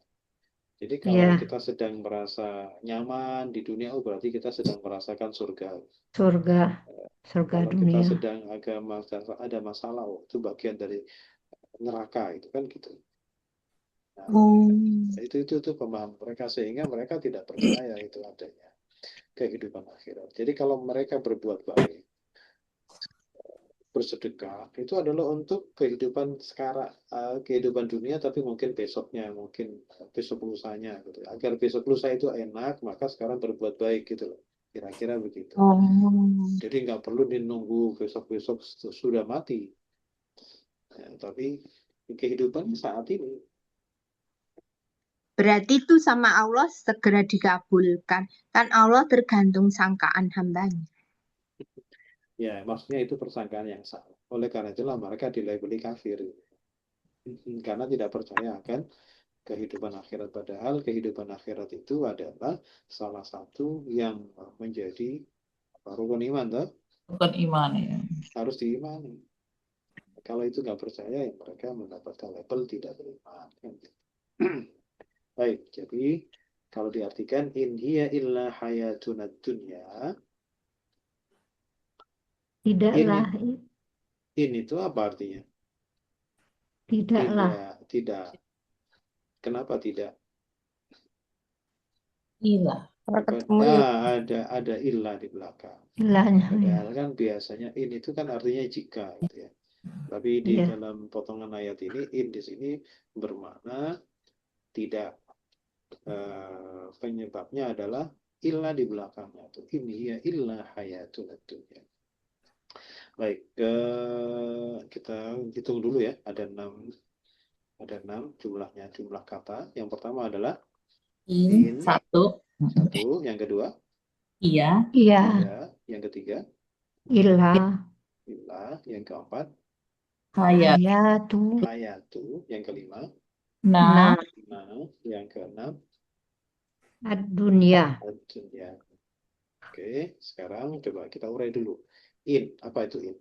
Jadi kalau Iya, kita sedang merasa nyaman di dunia, oh berarti kita sedang merasakan surga. surga Kalau kita dunia. sedang ada masalah, oh itu bagian dari neraka itu kan gitu. Nah, Oh. itu pemahaman mereka sehingga mereka tidak percaya itu adanya kehidupan akhirat. Jadi kalau mereka berbuat baik, bersedekah itu adalah untuk kehidupan sekarang, kehidupan dunia, tapi mungkin besoknya, mungkin besok lusanya gitu. Agar besok lusa itu enak, maka sekarang berbuat baik gitu loh. Kira-kira begitu. Oh. Jadi nggak perlu dinunggu besok-besok sudah mati. Ya, tapi kehidupan saat ini. Berarti itu sama Allah segera dikabulkan. Kan Allah tergantung sangkaan hambanya. Ya, maksudnya itu persangkaan yang salah. Oleh karena itulah mereka dilabeli kafir. Karena tidak percaya akan kehidupan akhirat. Padahal kehidupan akhirat itu adalah salah satu yang menjadi rukun iman, toh? Bukan iman ya. Harus diimani. Kalau itu nggak percaya, ya mereka mendapatkan label tidak beriman. Baik, jadi kalau diartikan in hiya illa hayatuna dunya, Tidaklah, in itu apa artinya? In tidaklah. ya tidak. Kenapa tidak? Iya. Kalau Apa, ketemu ada ilah di belakang. Ilahnya, ya. Padahal kan biasanya in itu kan artinya jika gitu ya. Tapi di Iya. dalam potongan ayat ini in di sini bermakna tidak. Penyebabnya adalah ilah di belakangnya tuh. Ini ya ilah hayatul dunya. Baik, kita hitung dulu ya. Ada enam jumlahnya, jumlah kata. Yang pertama adalah in. Satu. Yang kedua Iya. Iya, ya. Yang ketiga ilah, ilah. Yang keempat Hayat. hayatu, hayatu. Yang kelima Nah. yang keenam ad-dunya. dunya. Oke, sekarang coba kita urai dulu. In, apa itu in?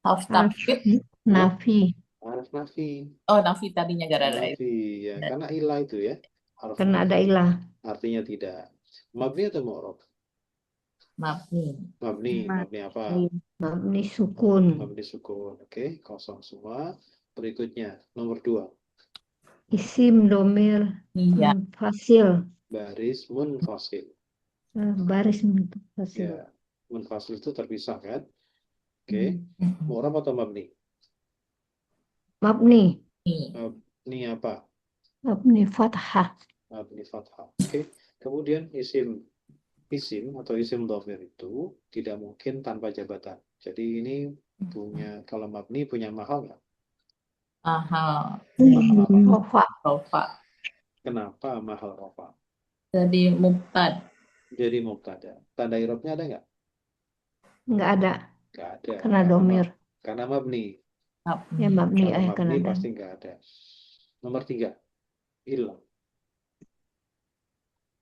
Harus Harf tafsir. nafi. Harf nafi. Oh, nafi tadinya gara-gara itu. Nafi, ya. Karena ilah itu ya. Harf Karena ada nafi. ilah. Artinya tidak. Mabni atau mu'rab? Mabni. Mabni apa? Mabni sukun. Mabni sukun. Oke, kosong semua. Berikutnya, nomor 2. Isim domir Iya. fasil. Baris munfasil. Baris fasil. Ya, munfasil itu terpisah kan? Oke, mu'rab atau mabni? Mabni. Mabni apa? Mabni fathah. Mabni fathah. Oke, kemudian isim atau isim dhamir itu tidak mungkin tanpa jabatan. Jadi ini kalau mabni punya mahal nggak? Mahal. Rofa. Rofa. Kenapa mahal rofa? Jadi mubtad. Jadi mubtada. Tanda i'rabnya ada nggak? Nggak ada. Nggak ada. Karena domir. Karena mabni. Ya mabni. Kalau mabni Karena pasti nggak ada. Nomor 3. Ilah.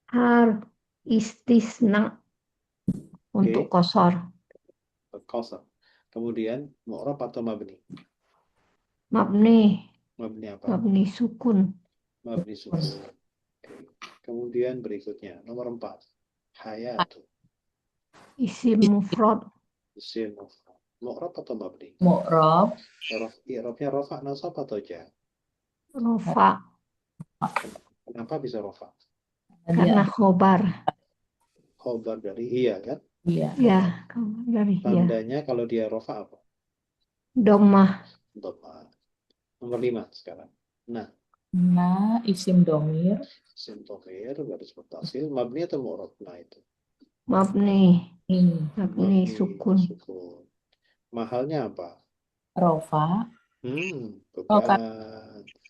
har istisna untuk kosor. Qasar. Kemudian mu'rab atau mabni? Mabni. Mabni apa? Mabni sukun. Mabni sukun. Oke. Kemudian berikutnya nomor 4. Hayatu. Isim mufrad. Isim mufrad. Mu'rab atau mabni? Mu'rab. I'rabnya rofa, nasab atau jar? Rofa. Kenapa bisa rofa? Karena Dia khobar. Khobar dari iya kan? iya. Ya, khobar dari ya. Tandanya kalau dia rofa apa? Domah. Dhamma. Nomor 5 sekarang. Nah, Nah, isim domir. isim dhamir garis mutasil mabni atau mu'rab? Nah itu. Mabni. Mabni Mabni sukun. sukun. Mahalnya apa? Rofa. Bukan.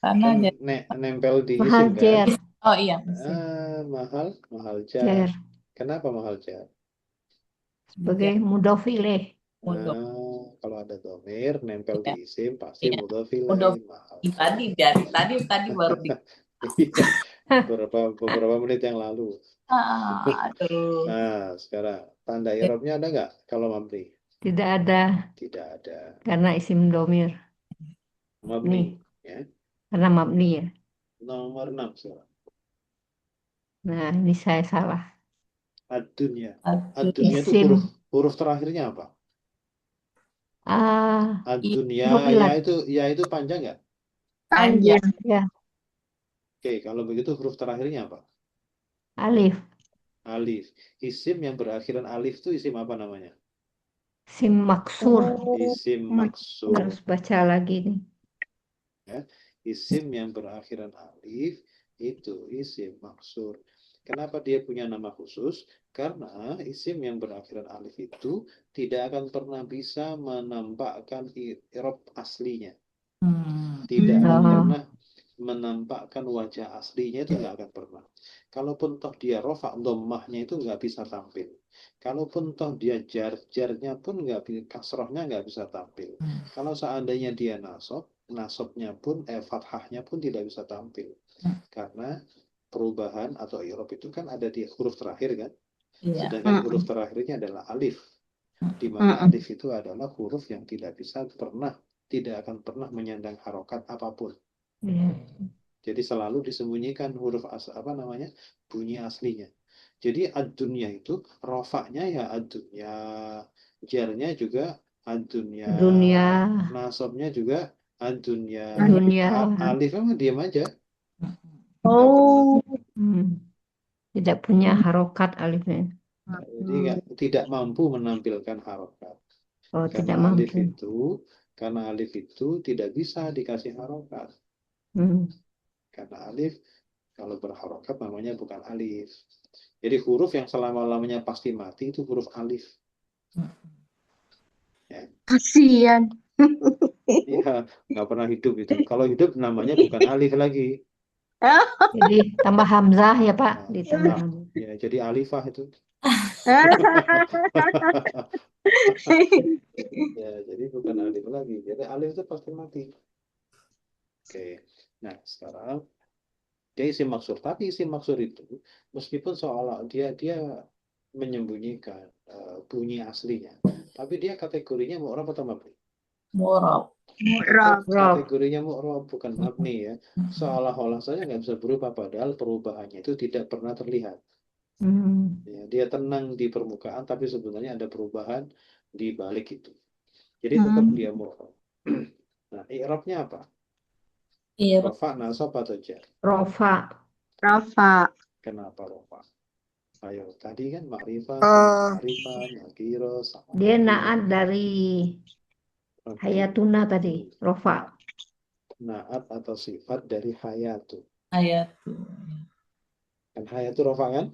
Karena Kan jadi, nempel di Mahal isim kan? jar. oh iya, isim. Mahal jar. Jar. Kenapa mahal jar? Sebagai mudhof ilaih. Mudhof. Kalau ada domir nempel Iya. di isim pasti Iya. mudhof Mudhof. ilaih mahal. Tadi baru di. Iya, beberapa menit yang lalu. Aduh. Nah, sekarang tanda i'rabnya ada nggak kalau mabni? Tidak ada. Tidak ada. Karena isim domir. Mabni, Nih. ya. Karena mabni ya. Nomor 6 sekarang. Nah, ini saya salah. Ad-dunya. Aduh. Ad-dunya itu Isim. huruf terakhirnya apa? Ad-dunya, Mu'ilat. ya itu panjang nggak? Panjang. Ya, Oke, kalau begitu huruf terakhirnya apa? alif. Alif. Isim yang berakhiran alif itu isim apa namanya? Sim maksur. Isim maksur. Harus baca lagi nih. Ya. Isim yang berakhiran alif itu isim maksur. Kenapa dia punya nama khusus? Karena isim yang berakhiran alif itu tidak akan pernah bisa menampakkan i'rab aslinya. Tidak akan pernah menampakkan wajah aslinya, itu nggak akan pernah. Kalaupun toh dia rofa, dhammahnya itu nggak bisa tampil. Kalaupun toh dia jarnya pun nggak bisa, kasrohnya nggak bisa tampil. Kalau seandainya dia nasabnya pun fathahnya pun tidak bisa tampil. Karena perubahan atau i'rab itu kan ada di huruf terakhir kan. Iya. Sedangkan huruf terakhirnya adalah alif. Di mana alif itu adalah huruf yang tidak akan pernah menyandang harokat apapun. Jadi selalu disembunyikan huruf bunyi aslinya. Jadi ad-dunya itu rofaknya ya ad-dunya, jarnya juga ad-dunya, Dunia. nasabnya juga ad-dunya. Dunia. Alif emang diam aja. Oh. Tidak punya harokat alifnya. Jadi tidak mampu menampilkan harokat. Oh, tidak Karena mampu. alif itu tidak bisa dikasih harokat. Karena alif kalau berharokat namanya bukan alif. Jadi huruf yang selama-lamanya pasti mati itu huruf alif. Ya. Kasihan. Iya, nggak pernah hidup itu. Kalau hidup namanya bukan alif lagi. Jadi tambah hamzah ya Pak. Nah, Ditambah hamzah. ya, jadi alifah itu. Ya, jadi bukan alif lagi. Jadi alif itu pasti mati. Oke. Nah, sekarang dia isim maksur. Tapi isim maksur itu meskipun seolah dia menyembunyikan bunyi aslinya, tapi dia kategorinya mu'rab atau mabni? Mu'rab. Kategorinya mu'rab bukan mabni ya. Seolah-olah saja nggak bisa berubah padahal perubahannya itu tidak pernah terlihat. Ya, dia tenang di permukaan tapi sebenarnya ada perubahan di balik itu. Jadi tetap dia mu'rab. Nah, i'rabnya apa? Rofa, nasab atau jar? Rofa. Kenapa rofa? Ayo, tadi kan ma'rifah, nakiro, sama Dia nakiro. naat dari hayatuna tadi. Rofa. Naat atau sifat dari hayatu. Hayatu. Kan hayatu rofa kan?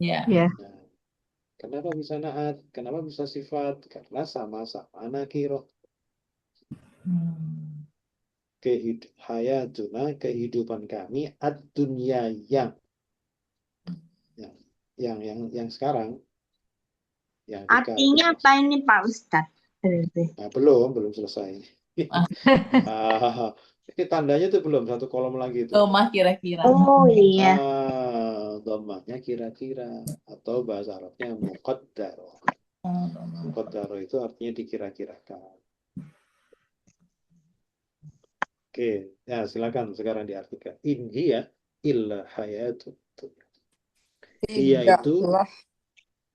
Ya. Nah, kenapa bisa naat? Kenapa bisa sifat? Karena sama-sama nakiro. Hayatuna, kehidupan kami, ad-dunya yang sekarang. Yang Artinya apa ini Pak Ustadz? Nah, belum selesai. Ini tandanya itu belum satu kolom lagi itu. Domah kira-kira. Oh iya. Domahnya kira-kira atau bahasa Arabnya muqaddaro. Muqaddaro itu artinya dikira-kirakan. Oke, ya silakan sekarang diartikan. In hiya illa hayatun. Hiya itu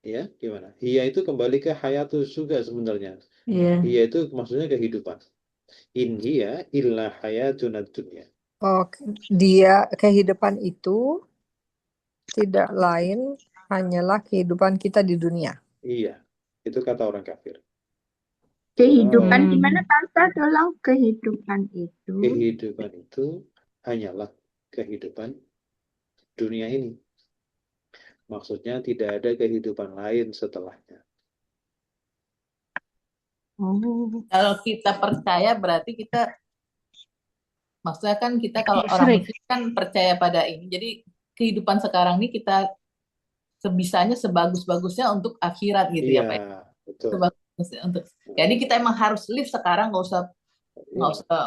Ya, gimana? Hiya itu kembali ke hayatus juga sebenarnya. Iya. Hiya itu maksudnya kehidupan. In hiya illa hayatuna dunya. Oh, dia kehidupan itu tidak lain hanyalah kehidupan kita di dunia. Iya, itu kata orang kafir. Kehidupan Oh, gimana Tante? Tolong kehidupan itu. kehidupan itu hanyalah kehidupan dunia ini. Maksudnya tidak ada kehidupan lain setelahnya. Oh, Kalau kita percaya berarti kita, maksudnya kan kita kalau orang Sering. Muslim kan percaya pada ini. Jadi kehidupan sekarang ini kita sebisanya sebagus-bagusnya untuk akhirat gitu ya Iya, Pak. betul. Sebagusnya untuk. Jadi kita emang harus live sekarang, nggak Iya, usah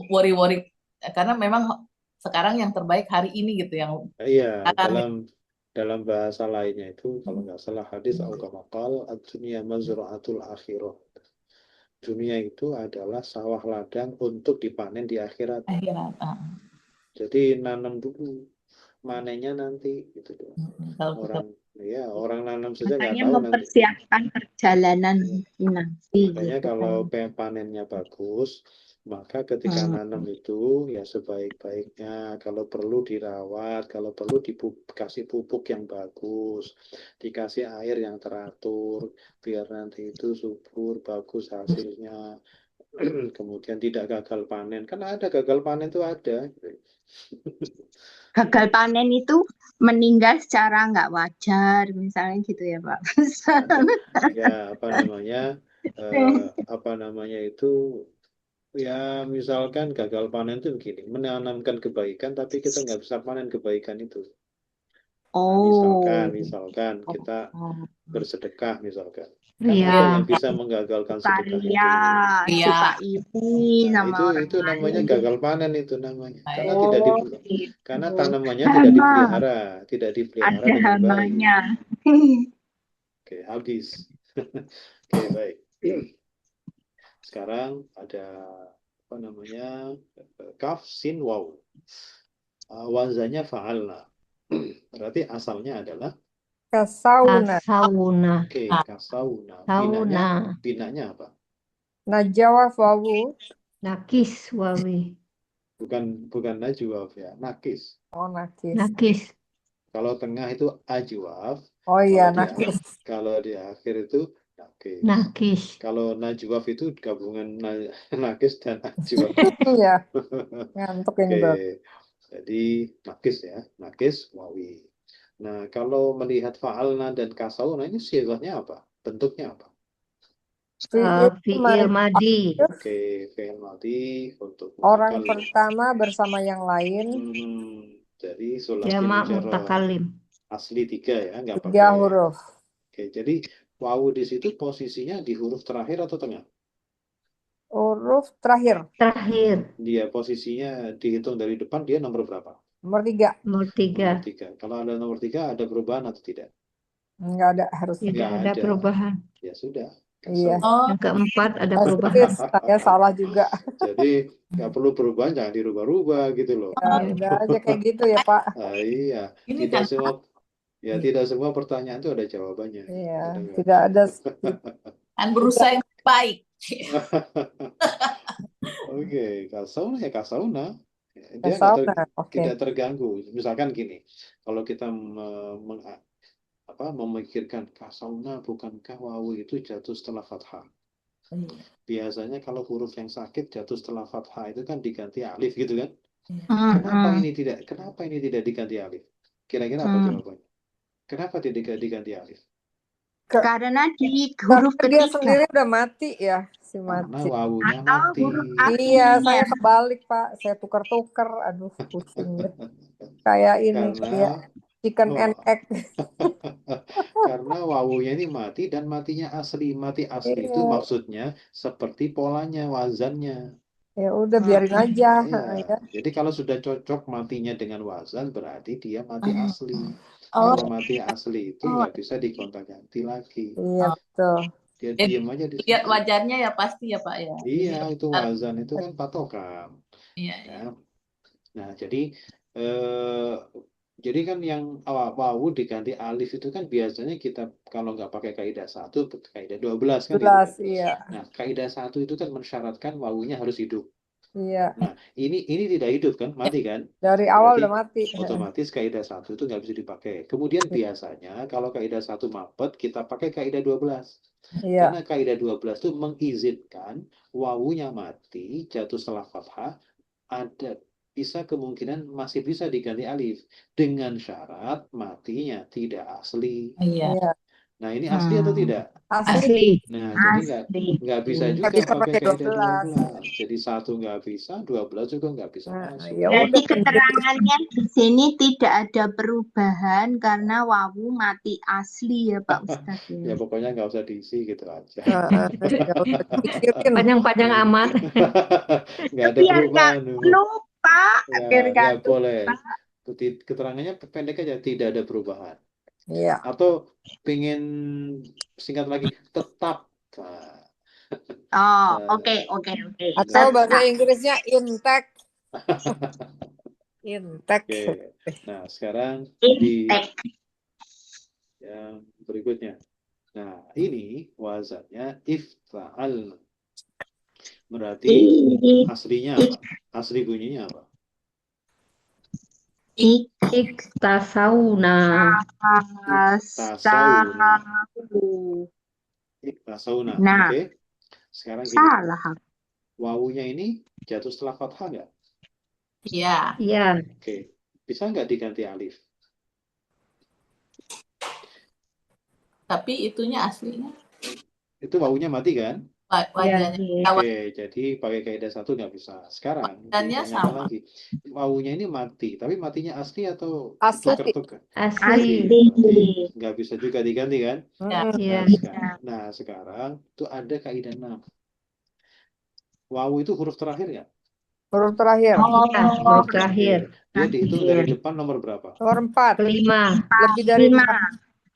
worry-worry karena memang sekarang yang terbaik hari ini gitu yang iya. sekarang. Dalam bahasa lainnya itu kalau nggak salah hadis au kama qala ad-dunya mazra'atul akhirah. Dunia itu adalah sawah ladang untuk dipanen di akhirat. Akhirat. Jadi nanam dulu, manennya nanti gitu doh. Kalau kita Orang nanam saja nggak makanya tahu nanti. mempersiapkan perjalanan nanti Makanya gitu kalau kan. panennya bagus, maka ketika nanam itu ya sebaik-baiknya kalau perlu dirawat, kalau perlu dikasih pupuk yang bagus, dikasih air yang teratur, biar nanti itu subur, bagus hasilnya. Kemudian tidak gagal panen. Kan ada gagal panen itu ada. Gagal panen itu meninggal secara nggak wajar, misalnya gitu ya Pak. Ya apa namanya itu ya misalkan gagal panen itu begini, menanamkan kebaikan tapi kita nggak bisa panen kebaikan itu. Nah, Oh, misalkan kita bersedekah misalkan. Kan Iya. ada yang bisa menggagalkan sedekah itu. Sukaria, Iya. suka iri Nah, sama orang itu namanya lain. gagal panen itu namanya. Karena Oh, karena gitu. tanamannya tidak Hama, dipelihara ada dengan baik. hamanya. Oke, habis. Oke, baik. Sekarang ada apa namanya? Kaf sin waw. Wazannya fa'alna. Berarti asalnya adalah Kasauna, Kasauna. kasauna. Sauna. Binanya apa? najwa wawu, Nakis wawi. Bukan najwa ya, nakis. oh nakis. Nakis. Kalau tengah itu ajwaf, Oh iya, kalau nakis. kalau di akhir itu nakis. Nakis. Kalau najwaf itu gabungan nakis dan ajwaf. Iya, ngantuk ini Oke, Bang. jadi nakis ya, nakis wawi. Nah, kalau melihat fa'alna dan kasauna ini sifatnya apa? Bentuknya apa? Fi'il madi. Oke, fi'il madi untuk Orang mutakallim. pertama bersama yang lain, Jadi sulasi Jamak mujarrad. mutakalim. Asli 3 ya, nggak 3 pakai. huruf. Oke, jadi wawu di situ posisinya di huruf terakhir atau tengah? Huruf terakhir, Terakhir. Dia posisinya dihitung dari depan, dia nomor berapa? nomor 3. Nomor Nomor 3. 3. Kalau ada nomor 3, ada perubahan atau tidak? Enggak ada harus. Tidak Nggak ada perubahan. Ya sudah. Iya. Oh, Yang keempat ada Pasti perubahan. saya salah juga. Jadi nggak perlu perubahan, jangan dirubah-rubah gitu loh. Ya, udah aja kayak gitu ya Pak. Iya, ini tidak kan semua tidak semua pertanyaan itu ada jawabannya. Iya, Kadang-kadang. tidak ada. kan berusaha yang baik. Oke, kasauna ya kasauna. Dia nggak Sauna, oke. tidak terganggu. Misalkan gini, kalau kita memikirkan kasauna bukankah wawu itu jatuh setelah fathah? Biasanya kalau huruf yang sakit jatuh setelah fathah itu kan diganti alif gitu kan? Kenapa ini tidak diganti alif? Kira-kira apa jawabannya? Kenapa tidak diganti alif? Karena di huruf Karena dia ketiga. sendiri udah mati ya, si Karena mati. wawunya Atau mati. huruf Iya, akhirnya. saya kebalik Pak. Saya tuker-tuker. Aduh, pusing deh. Kayak ini, kayak chicken and egg. Karena wawunya ini mati dan matinya asli. Mati asli itu Iya. maksudnya seperti polanya, wazannya. Ya udah biarin aja. Iya. Ya. Jadi kalau sudah cocok matinya dengan wazan berarti dia mati asli. Oh, Kalau mati asli itu nggak bisa digonta-ganti lagi. Iya, betul. Dia Jadi, diam aja di situ. lihat wajarnya ya pasti ya Pak ya. Iya, itu wazan itu kan patokan. Iya. Ya. Nah, jadi Jadi kan yang wawu diganti alif itu kan biasanya kita kalau nggak pakai kaidah 1, kaidah 12 kan itu 11, kan. iya. Nah, kaidah 1 itu kan mensyaratkan wawunya harus hidup. Iya. Nah, ini tidak hidup kan, mati kan? Dari awal Berarti udah mati. otomatis kaidah 1 itu nggak bisa dipakai. Kemudian biasanya kalau kaidah 1 mapet, kita pakai kaidah 12. Iya. Karena kaidah 12 itu mengizinkan wawunya mati, jatuh setelah fathah, ada bisa kemungkinan masih bisa diganti alif dengan syarat matinya tidak asli. Iya. Iya. Nah, ini asli atau tidak? Asli. Asli. Nah, jadi Asli. nggak bisa Hmm. Nggak juga bisa pakai pakai kaidah 12. 12. Jadi 1 nggak bisa, 12 juga nggak bisa Nah, masuk. ya Berarti udah. keterangannya di sini tidak ada perubahan karena wawu mati asli ya Pak Ustadz Ya ya. pokoknya nggak usah diisi gitu aja. Nggak usah dipikirin. Panjang-panjang amat. Nggak ada Biar perubahan. nggak lupa, biar Ya, nggak ya boleh. lupa. Keterangannya pendek aja, tidak ada perubahan. Iya. Atau pengen singkat lagi, tetap. Oh, Nah, oke. Atau bahasa Tetap. Inggrisnya intact. Intact. oke. Nah, sekarang di Intek. yang berikutnya. Nah, ini wazannya ifta'al. Berarti aslinya apa? Asli bunyinya apa? Iktasauna. Iktasauna. Iktasauna. Nah, Oke. Sekarang gini. salah. Wawunya ini jatuh setelah fathah nggak? Iya. Iya. Oke. Bisa nggak diganti alif? Tapi itunya aslinya Itu wawunya mati kan? Iya. wajahnya Oke, jadi pakai kaidah 1 nggak bisa. Sekarang wajahnya ditanyakan sama. lagi. Wawunya ini mati, tapi matinya asli atau Asli. tukar-tukar? Asli. Berarti nggak bisa juga diganti kan? Ya. Iya. Nah, sekarang itu ada kaidah 6. Wawu itu huruf terakhir nggak? Huruf terakhir. Iya, huruf terakhir. Dia dihitung dari depan nomor berapa? Nomor 4. Kelima. Lebih dari 5.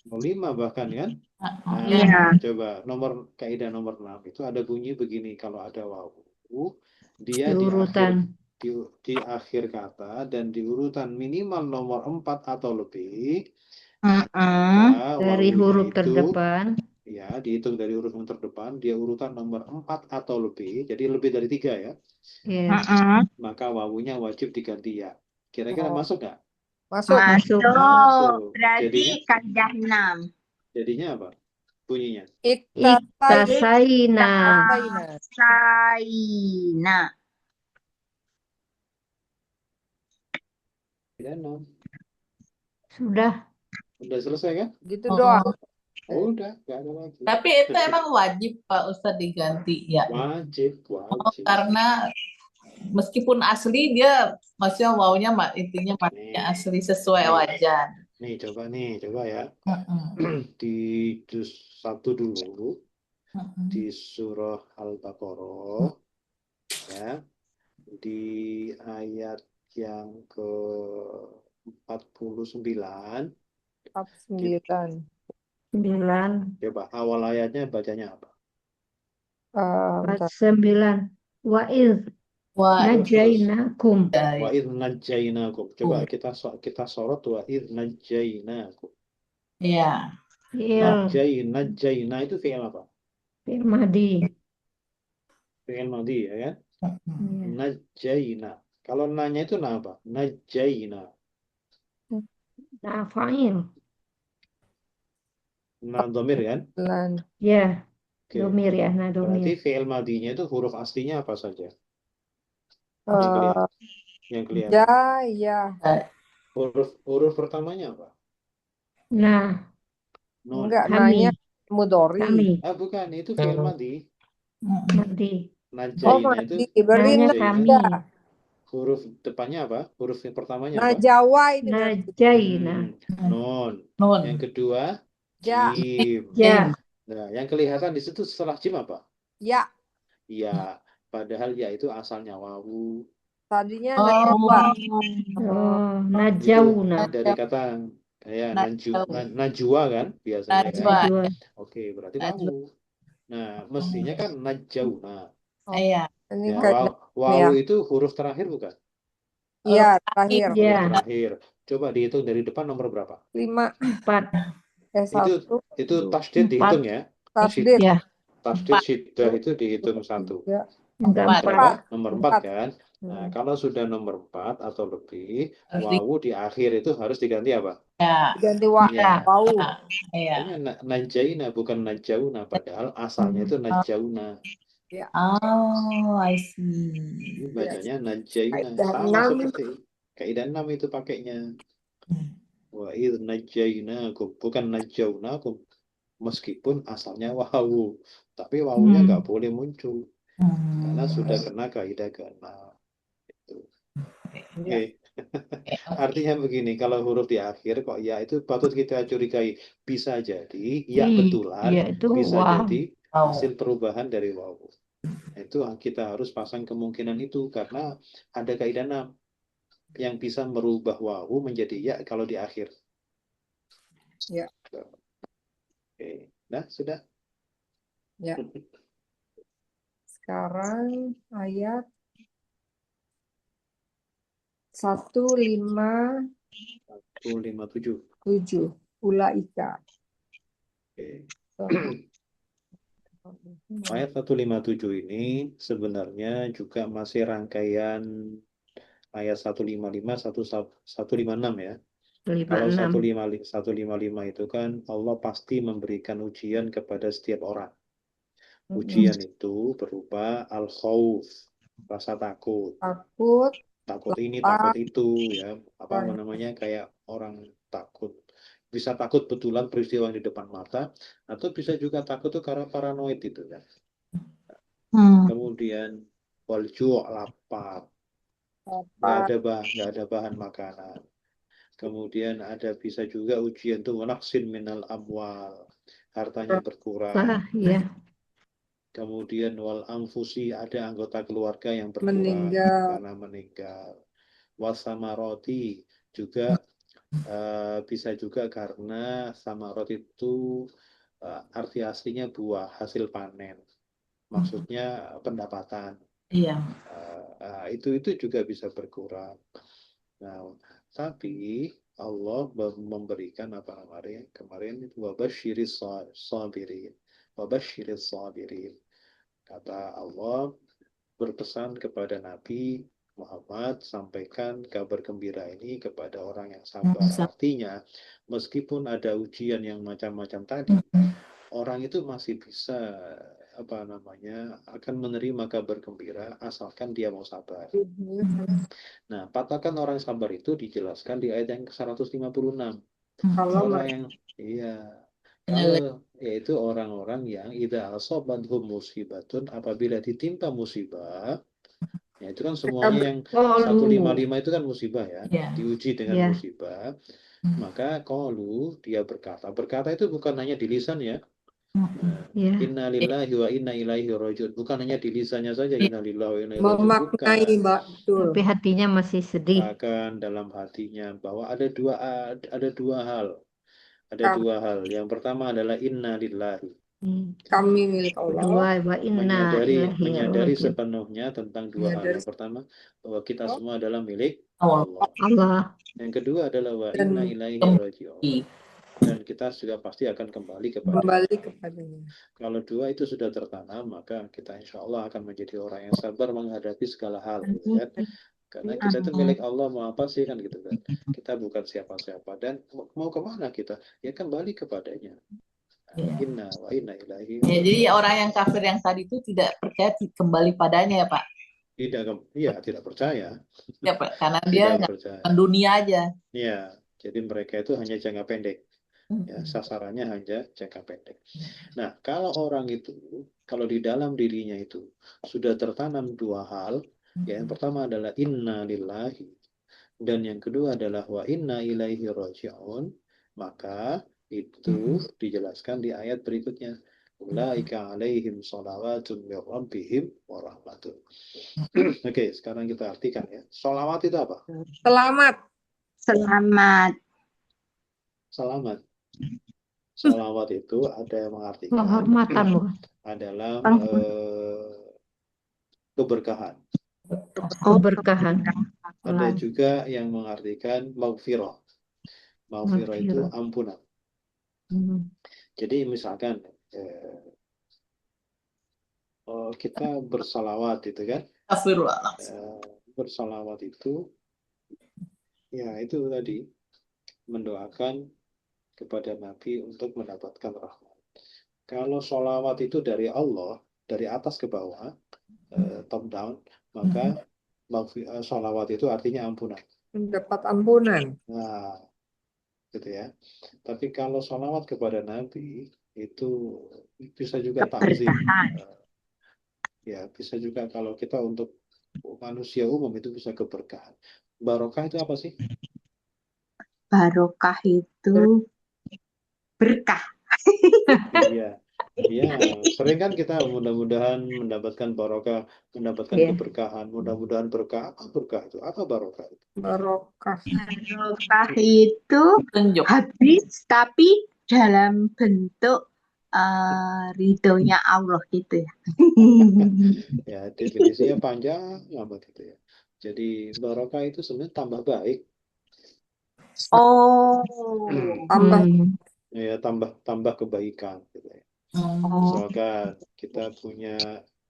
Nomor 5 bahkan kan? Nah, Iya. coba kaidah nomor 6 itu ada bunyi begini. Kalau ada wawu, dia Di urutan. di akhir kata dan di urutan minimal nomor 4 atau lebih, Dari wawunya huruf itu terdepan. ya dihitung dari huruf yang terdepan, dia urutan nomor 4 atau lebih, jadi lebih dari 3 ya, Iya. maka wawunya wajib diganti ya. Kira-kira masuk nggak? Masuk. Masuk. Masuk. Berarti kaidah 6. Jadinya apa bunyinya? Iktasaina. Saina. Ya, no. Sudah. Udah selesai kan? Gitu doang. Udah, nggak ada lagi. Tapi itu emang wajib Pak Ustadz diganti ya. Wajib. Karena meskipun asli dia maksudnya wawunya intinya matinya asli sesuai wajan. Nih coba ya. Di juz 1 dulu, di surah Al-Baqarah ya, di ayat yang ke 49. 49. 9. Coba awal ayatnya bacanya apa? 9. Wa'idh najainakum. Wa idh najainakum. Coba kita sorot wa idh najainakum. Iya. Najaina itu fi'il apa? Fi'il madhi. Fi'il madhi ya kan? Najaina. Kalau nanya itu apa? Najaina. Nah, fa'il. Nah, domir kan? Ya. Oke. Domir ya. Nah, domir. Berarti fi'il madhinya itu huruf aslinya apa saja? Yang kelihatan. Ya. Huruf pertamanya apa? Nah. Nun. Enggak, Kami. nanya mudhari. Kami. Bukan, itu fi'il madhi. Madhi. Najaina itu berarti Nanya kami. huruf depannya apa? Huruf yang pertamanya apa? Najawa ini Najaina. Nun. Yang kedua jim. Ja. Nah, yang kelihatan di situ setelah jim apa? Ya. Ya, padahal ya itu asalnya wawu. Tadinya najawa. Najauna. Dari kata ya najwa kan biasanya kan? Oke, berarti wawu. Nah, mestinya kan najauna. Iya. Ini Ya, wawu itu huruf terakhir bukan? Iya, terakhir. Huruf terakhir. Coba dihitung dari depan nomor berapa? 5, 4. Itu 1, tasdid 4. dihitung ya. tasdid, Ya, Tasdid 4. syiddah itu dihitung 1. 3, enggak 4. Berapa? Nomor 4 4. kan? Nah, kalau sudah nomor 4 atau lebih, Harus di- wawu di akhir itu harus diganti apa? Ya. Ganti Ya. wau. Ya. Makanya najaina bukan najauna, padahal asalnya itu najauna. Oh, I see. Ini bacanya najaina. Kaidah Sama 6. seperti kaidah 6 itu pakainya. Wa idh najainakum, bukan najaunakum. Meskipun asalnya wawu, tapi wawunya nggak boleh muncul karena sudah kena kaidah ke-6. Itu. Oke. Artinya begini, kalau huruf di akhir kok ya itu patut kita curigai. Bisa jadi ya betulan, Iya, itu bisa wow. jadi hasil perubahan dari wawu. Itu kita harus pasang kemungkinan itu karena ada kaidah 6 yang bisa merubah wawu menjadi ya kalau di akhir. Ya. Oke. Nah, sudah. Ya. Sekarang ayat 157. 157. Ulaika. Oke. Ayat 157 ini sebenarnya juga masih rangkaian ayat 155, 156 ya. Kalau 155 itu kan Allah pasti memberikan ujian kepada setiap orang. Ujian itu berupa al-khawf, rasa takut. Takut ini, takut itu ya. Apa namanya, kayak orang takut. Bisa takut betulan peristiwa yang di depan mata, atau bisa juga takut itu karena paranoid itu kan. Kemudian walju' lapar. Nggak ada bahan makanan. Kemudian ada bisa juga ujian tuh menaksin minal amwal, hartanya berkurang. Ya. Kemudian wal anfusi, ada anggota keluarga yang berkurang karena meninggal. Wasamaroti juga bisa juga karena samarot itu arti aslinya buah, hasil panen. Maksudnya pendapatan. Iya. Itu juga bisa berkurang. Nah, tapi Allah memberikan apa namanya kemarin wabasyiris sabirin, wabasyiris sabirin. Kata Allah berpesan kepada Nabi Muhammad, sampaikan kabar gembira ini kepada orang yang sabar. Artinya, meskipun ada ujian yang macam-macam tadi, orang itu masih bisa apa namanya akan menerima kabar gembira asalkan dia mau sabar. Nah, patokan orang sabar itu dijelaskan di ayat yang ke-156. Orang yang kalau yaitu orang-orang yang idza asabathum musibatun, apabila ditimpa musibah, ya itu kan semuanya yang 155 itu kan musibah ya, diuji dengan musibah, maka qalu, dia berkata itu bukan hanya di lisan ya. Inna lillahi wa inna ilaihi rajiun, bukan hanya di lisannya saja inna lillahi wa inna ilaihi rajiun, memaknai, Mbak, betul. Tapi hatinya masih sedih. Bahkan dalam hatinya bahwa ada dua hal. Yang pertama adalah inna lillahi. Kami milik Allah. Menyadari sepenuhnya tentang dua hal. Yang pertama bahwa kita semua adalah milik Allah. Yang kedua adalah wa inna ilaihi rajiun. Dan kita juga pasti akan kembali kepadanya. Kalau dua itu sudah tertanam, maka kita insya Allah akan menjadi orang yang sabar menghadapi segala hal. Gitu kan? Karena kita itu milik Allah, mau apa sih kan gitu kan. Kita bukan siapa-siapa. Dan mau kemana kita? Ya kembali kepadanya. Inna wa inna ilaihi. Jadi orang yang kafir yang tadi itu tidak percaya kembali padanya ya Pak? Tidak percaya. Ya Pak, karena dia nggak dunia aja. Iya, jadi mereka itu hanya jangka pendek. Ya, sasarannya hanya jangka pendek. Nah, kalau orang itu, kalau di dalam dirinya itu sudah tertanam dua hal, ya yang pertama adalah inna lillahi, dan yang kedua adalah wa inna ilaihi raji'un, maka itu dijelaskan di ayat berikutnya. Ulaika alaihim sholawatun min rabbihim wa rahmatun. Oke, sekarang kita artikan ya. Sholawat itu apa? Selamat. Sholawat itu ada yang mengartikan adalah keberkahan. Ada juga yang mengartikan maghfirah, Maghfirah itu Maghfirah. ampunan. Hmm. Jadi misalkan kita bersalawat itu kan, Astagfirullah langsung. bersalawat itu ya itu tadi mendoakan kepada Nabi untuk mendapatkan rahmat. Kalau sholawat itu dari Allah, dari atas ke bawah, top down, maka sholawat itu artinya ampunan. Mendapat ampunan. Nah, gitu ya. Tapi kalau sholawat kepada Nabi itu bisa juga takzim. Keberkahan. Ya, bisa juga kalau kita untuk manusia umum itu bisa keberkahan. Barokah itu apa sih? Barokah itu berkah. Iya. Ya, sering kan kita mudah-mudahan mendapatkan barokah, mendapatkan Iya. keberkahan, mudah-mudahan berkah. Apa berkah itu? Apa barokah itu? Barokah. Barokah itu Tunjuk. habis tapi dalam bentuk ridhonya Allah gitu ya. Ya, definisinya panjang amat itu ya. Jadi barokah itu sebenarnya tambah baik, Oh. Tambah ya tambah kebaikan gitu ya. Oh. Misalkan kita punya,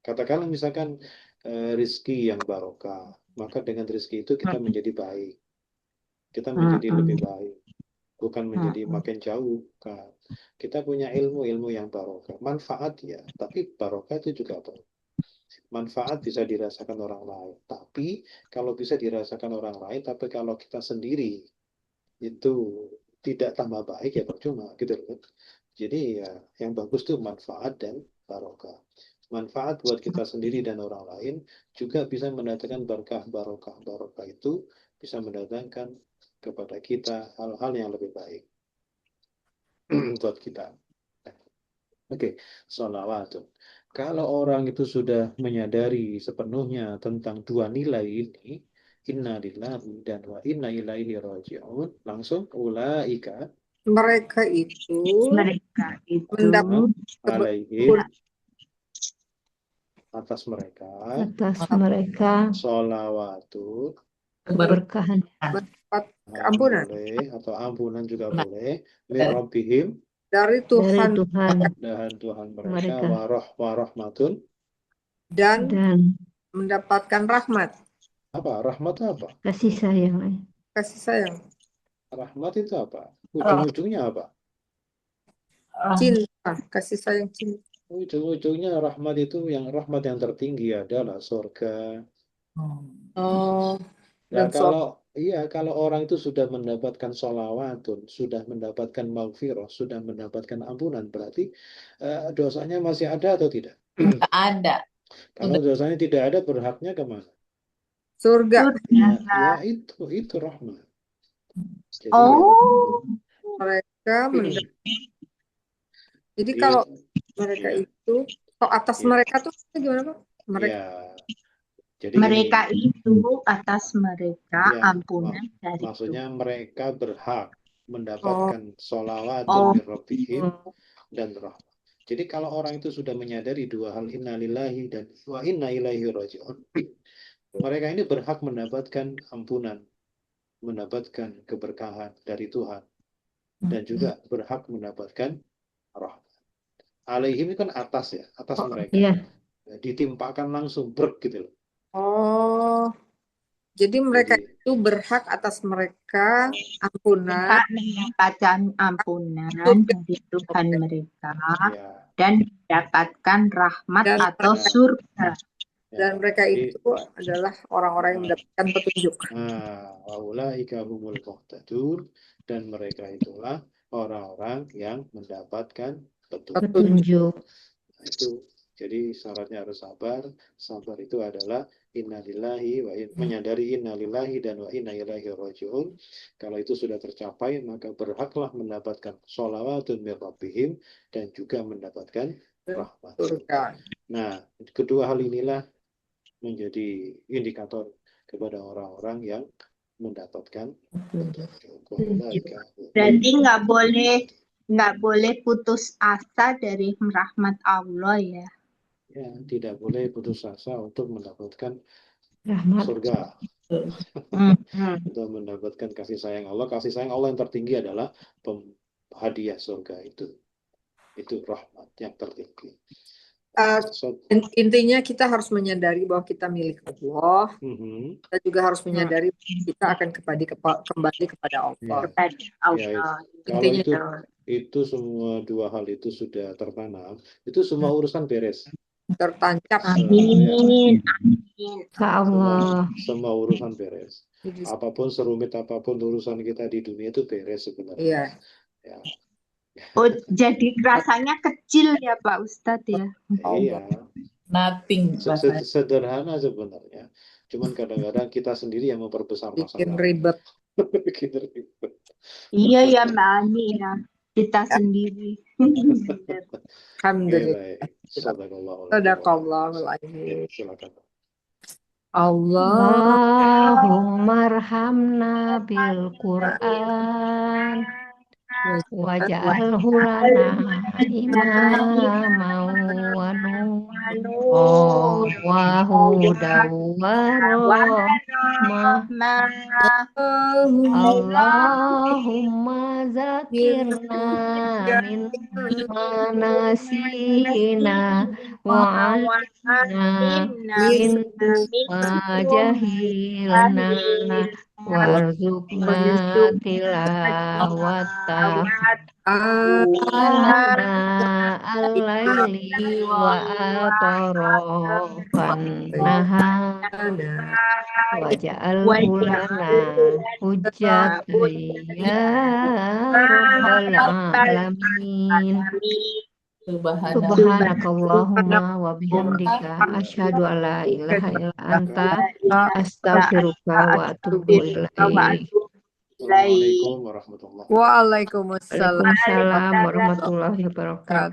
katakanlah misalkan rizki yang barokah, maka dengan rizki itu kita menjadi baik, kita menjadi lebih baik, bukan menjadi makin jauh. Kan. Kita punya ilmu yang barokah, manfaat ya, tapi barokah itu juga apa? Manfaat bisa dirasakan orang lain, tapi kalau bisa dirasakan orang lain, tapi kalau kita sendiri itu tidak tambah baik ya percuma gitu loh. Jadi ya yang bagus tuh manfaat dan barokah. Manfaat buat kita sendiri dan orang lain juga bisa mendatangkan berkah barokah. Barokah itu bisa mendatangkan kepada kita hal-hal yang lebih baik buat kita. Oke, sholawatun. Kalau orang itu sudah menyadari sepenuhnya tentang dua nilai ini, inna lillahi dan wa inna ilaihi raji'un, langsung ulaika mereka itu mendapat alaihim atas mereka sholawatu keberkahan mendapat keampunan boleh atau ampunan juga boleh min rabbihim dari dari Tuhan Tuhan dan Tuhan mereka mereka warahmatun dan dan mendapatkan rahmat, apa rahmat itu apa kasih sayang. kasih sayang, rahmat itu apa ujung-ujungnya apa cinta, kasih sayang, cinta. ujung-ujungnya rahmat itu yang rahmat yang tertinggi adalah surga. Oh, Nah, dan suami kalau orang itu sudah mendapatkan sholawatun, sudah mendapatkan maghfirah, sudah mendapatkan ampunan, berarti dosanya masih ada atau tidak? Nggak ada. Kalau dosanya tidak ada, berhaknya kemana? surga. Ya itu rahmat. Jadi Oh. Mereka jadi kalau mereka itu atas mereka tuh gimana Pak? Mereka ya, jadi mereka ini, itu atas mereka ya, ampunan dari maksudnya Tuhan. mereka berhak mendapatkan sholawatun Oh. min rabbihim dan rahmat. Jadi kalau orang itu sudah menyadari dua hal inna lillahi dan wa inna ilaihi raji'un, mereka ini berhak mendapatkan ampunan, mendapatkan keberkahan dari Tuhan, dan juga berhak mendapatkan rahmat. Alaihim itu kan atas ya, atas mereka. Iya. Ditimpakan langsung brek gitu loh. Oh, jadi mereka Jadi, itu berhak atas mereka ampunan Berhak mendapatkan ampunan dari Tuhan mereka ya, dan mendapatkan rahmat Dan atau mereka- surga. dan mereka itu adalah orang-orang yang mendapatkan petunjuk. Waulaika humul muhtadun, dan mereka itulah orang-orang yang mendapatkan Petunjuk. Nah, itu jadi syaratnya harus sabar. Sabar itu adalah innalillahi menyadari innalillahi dan wa inna ilaihi raji'un. Kalau itu sudah tercapai, maka berhaklah mendapatkan sholawatun min rabbihim dan juga mendapatkan rahmat. Surga. Nah, kedua hal inilah menjadi indikator kepada orang-orang yang mendapatkan petunjuk. Berarti nggak boleh putus asa dari rahmat Allah ya. Ya, tidak boleh putus asa untuk mendapatkan Rahmat. surga. Untuk mendapatkan kasih sayang Allah. Kasih sayang Allah yang tertinggi adalah hadiah surga itu. Itu rahmat yang tertinggi. So, Intinya kita harus menyadari bahwa kita milik Allah. Kita juga harus menyadari bahwa kita akan kembali kepada Allah. Kepada Allah. kalau itu semua dua hal itu sudah tertanam, itu semua urusan beres. Tertancap. Amin. Ya Allah. Semua urusan beres. Apapun serumit apapun urusan kita di dunia itu beres sebenarnya. Iya. Ya. Oh, jadi rasanya kecil ya Pak Ustadz ya. Iya. Nothing rasanya. Sederhana sebenarnya. Cuman kadang-kadang kita sendiri yang memperbesar Bikin masalah. ribet. Bikin ribet. Iya ya Mbak Ani ya. Kita sendiri. Alhamdulillah. Baik. Sadaqallahul azim. Silakan. Allah. Allahumma arhamna bil Qur'an waj'alhu lana imaman wa nuran wa hudan wa rahmah. Allahumma zakirna min manasina wa alimna min jahilna warzuqna tilawata ana al-laili wa atarafan nahar waj'alhu lana hujjatan ya rabbal alamin. Subhanakallahumma wa bihamdika asyhadu an la ilaha illa anta astaghfiruka wa atubu ilaik. Assalamualaikum warahmatullahi wabarakatuh. Waalaikumsalam Waalaikumsalam warahmatullahi wabarakatuh.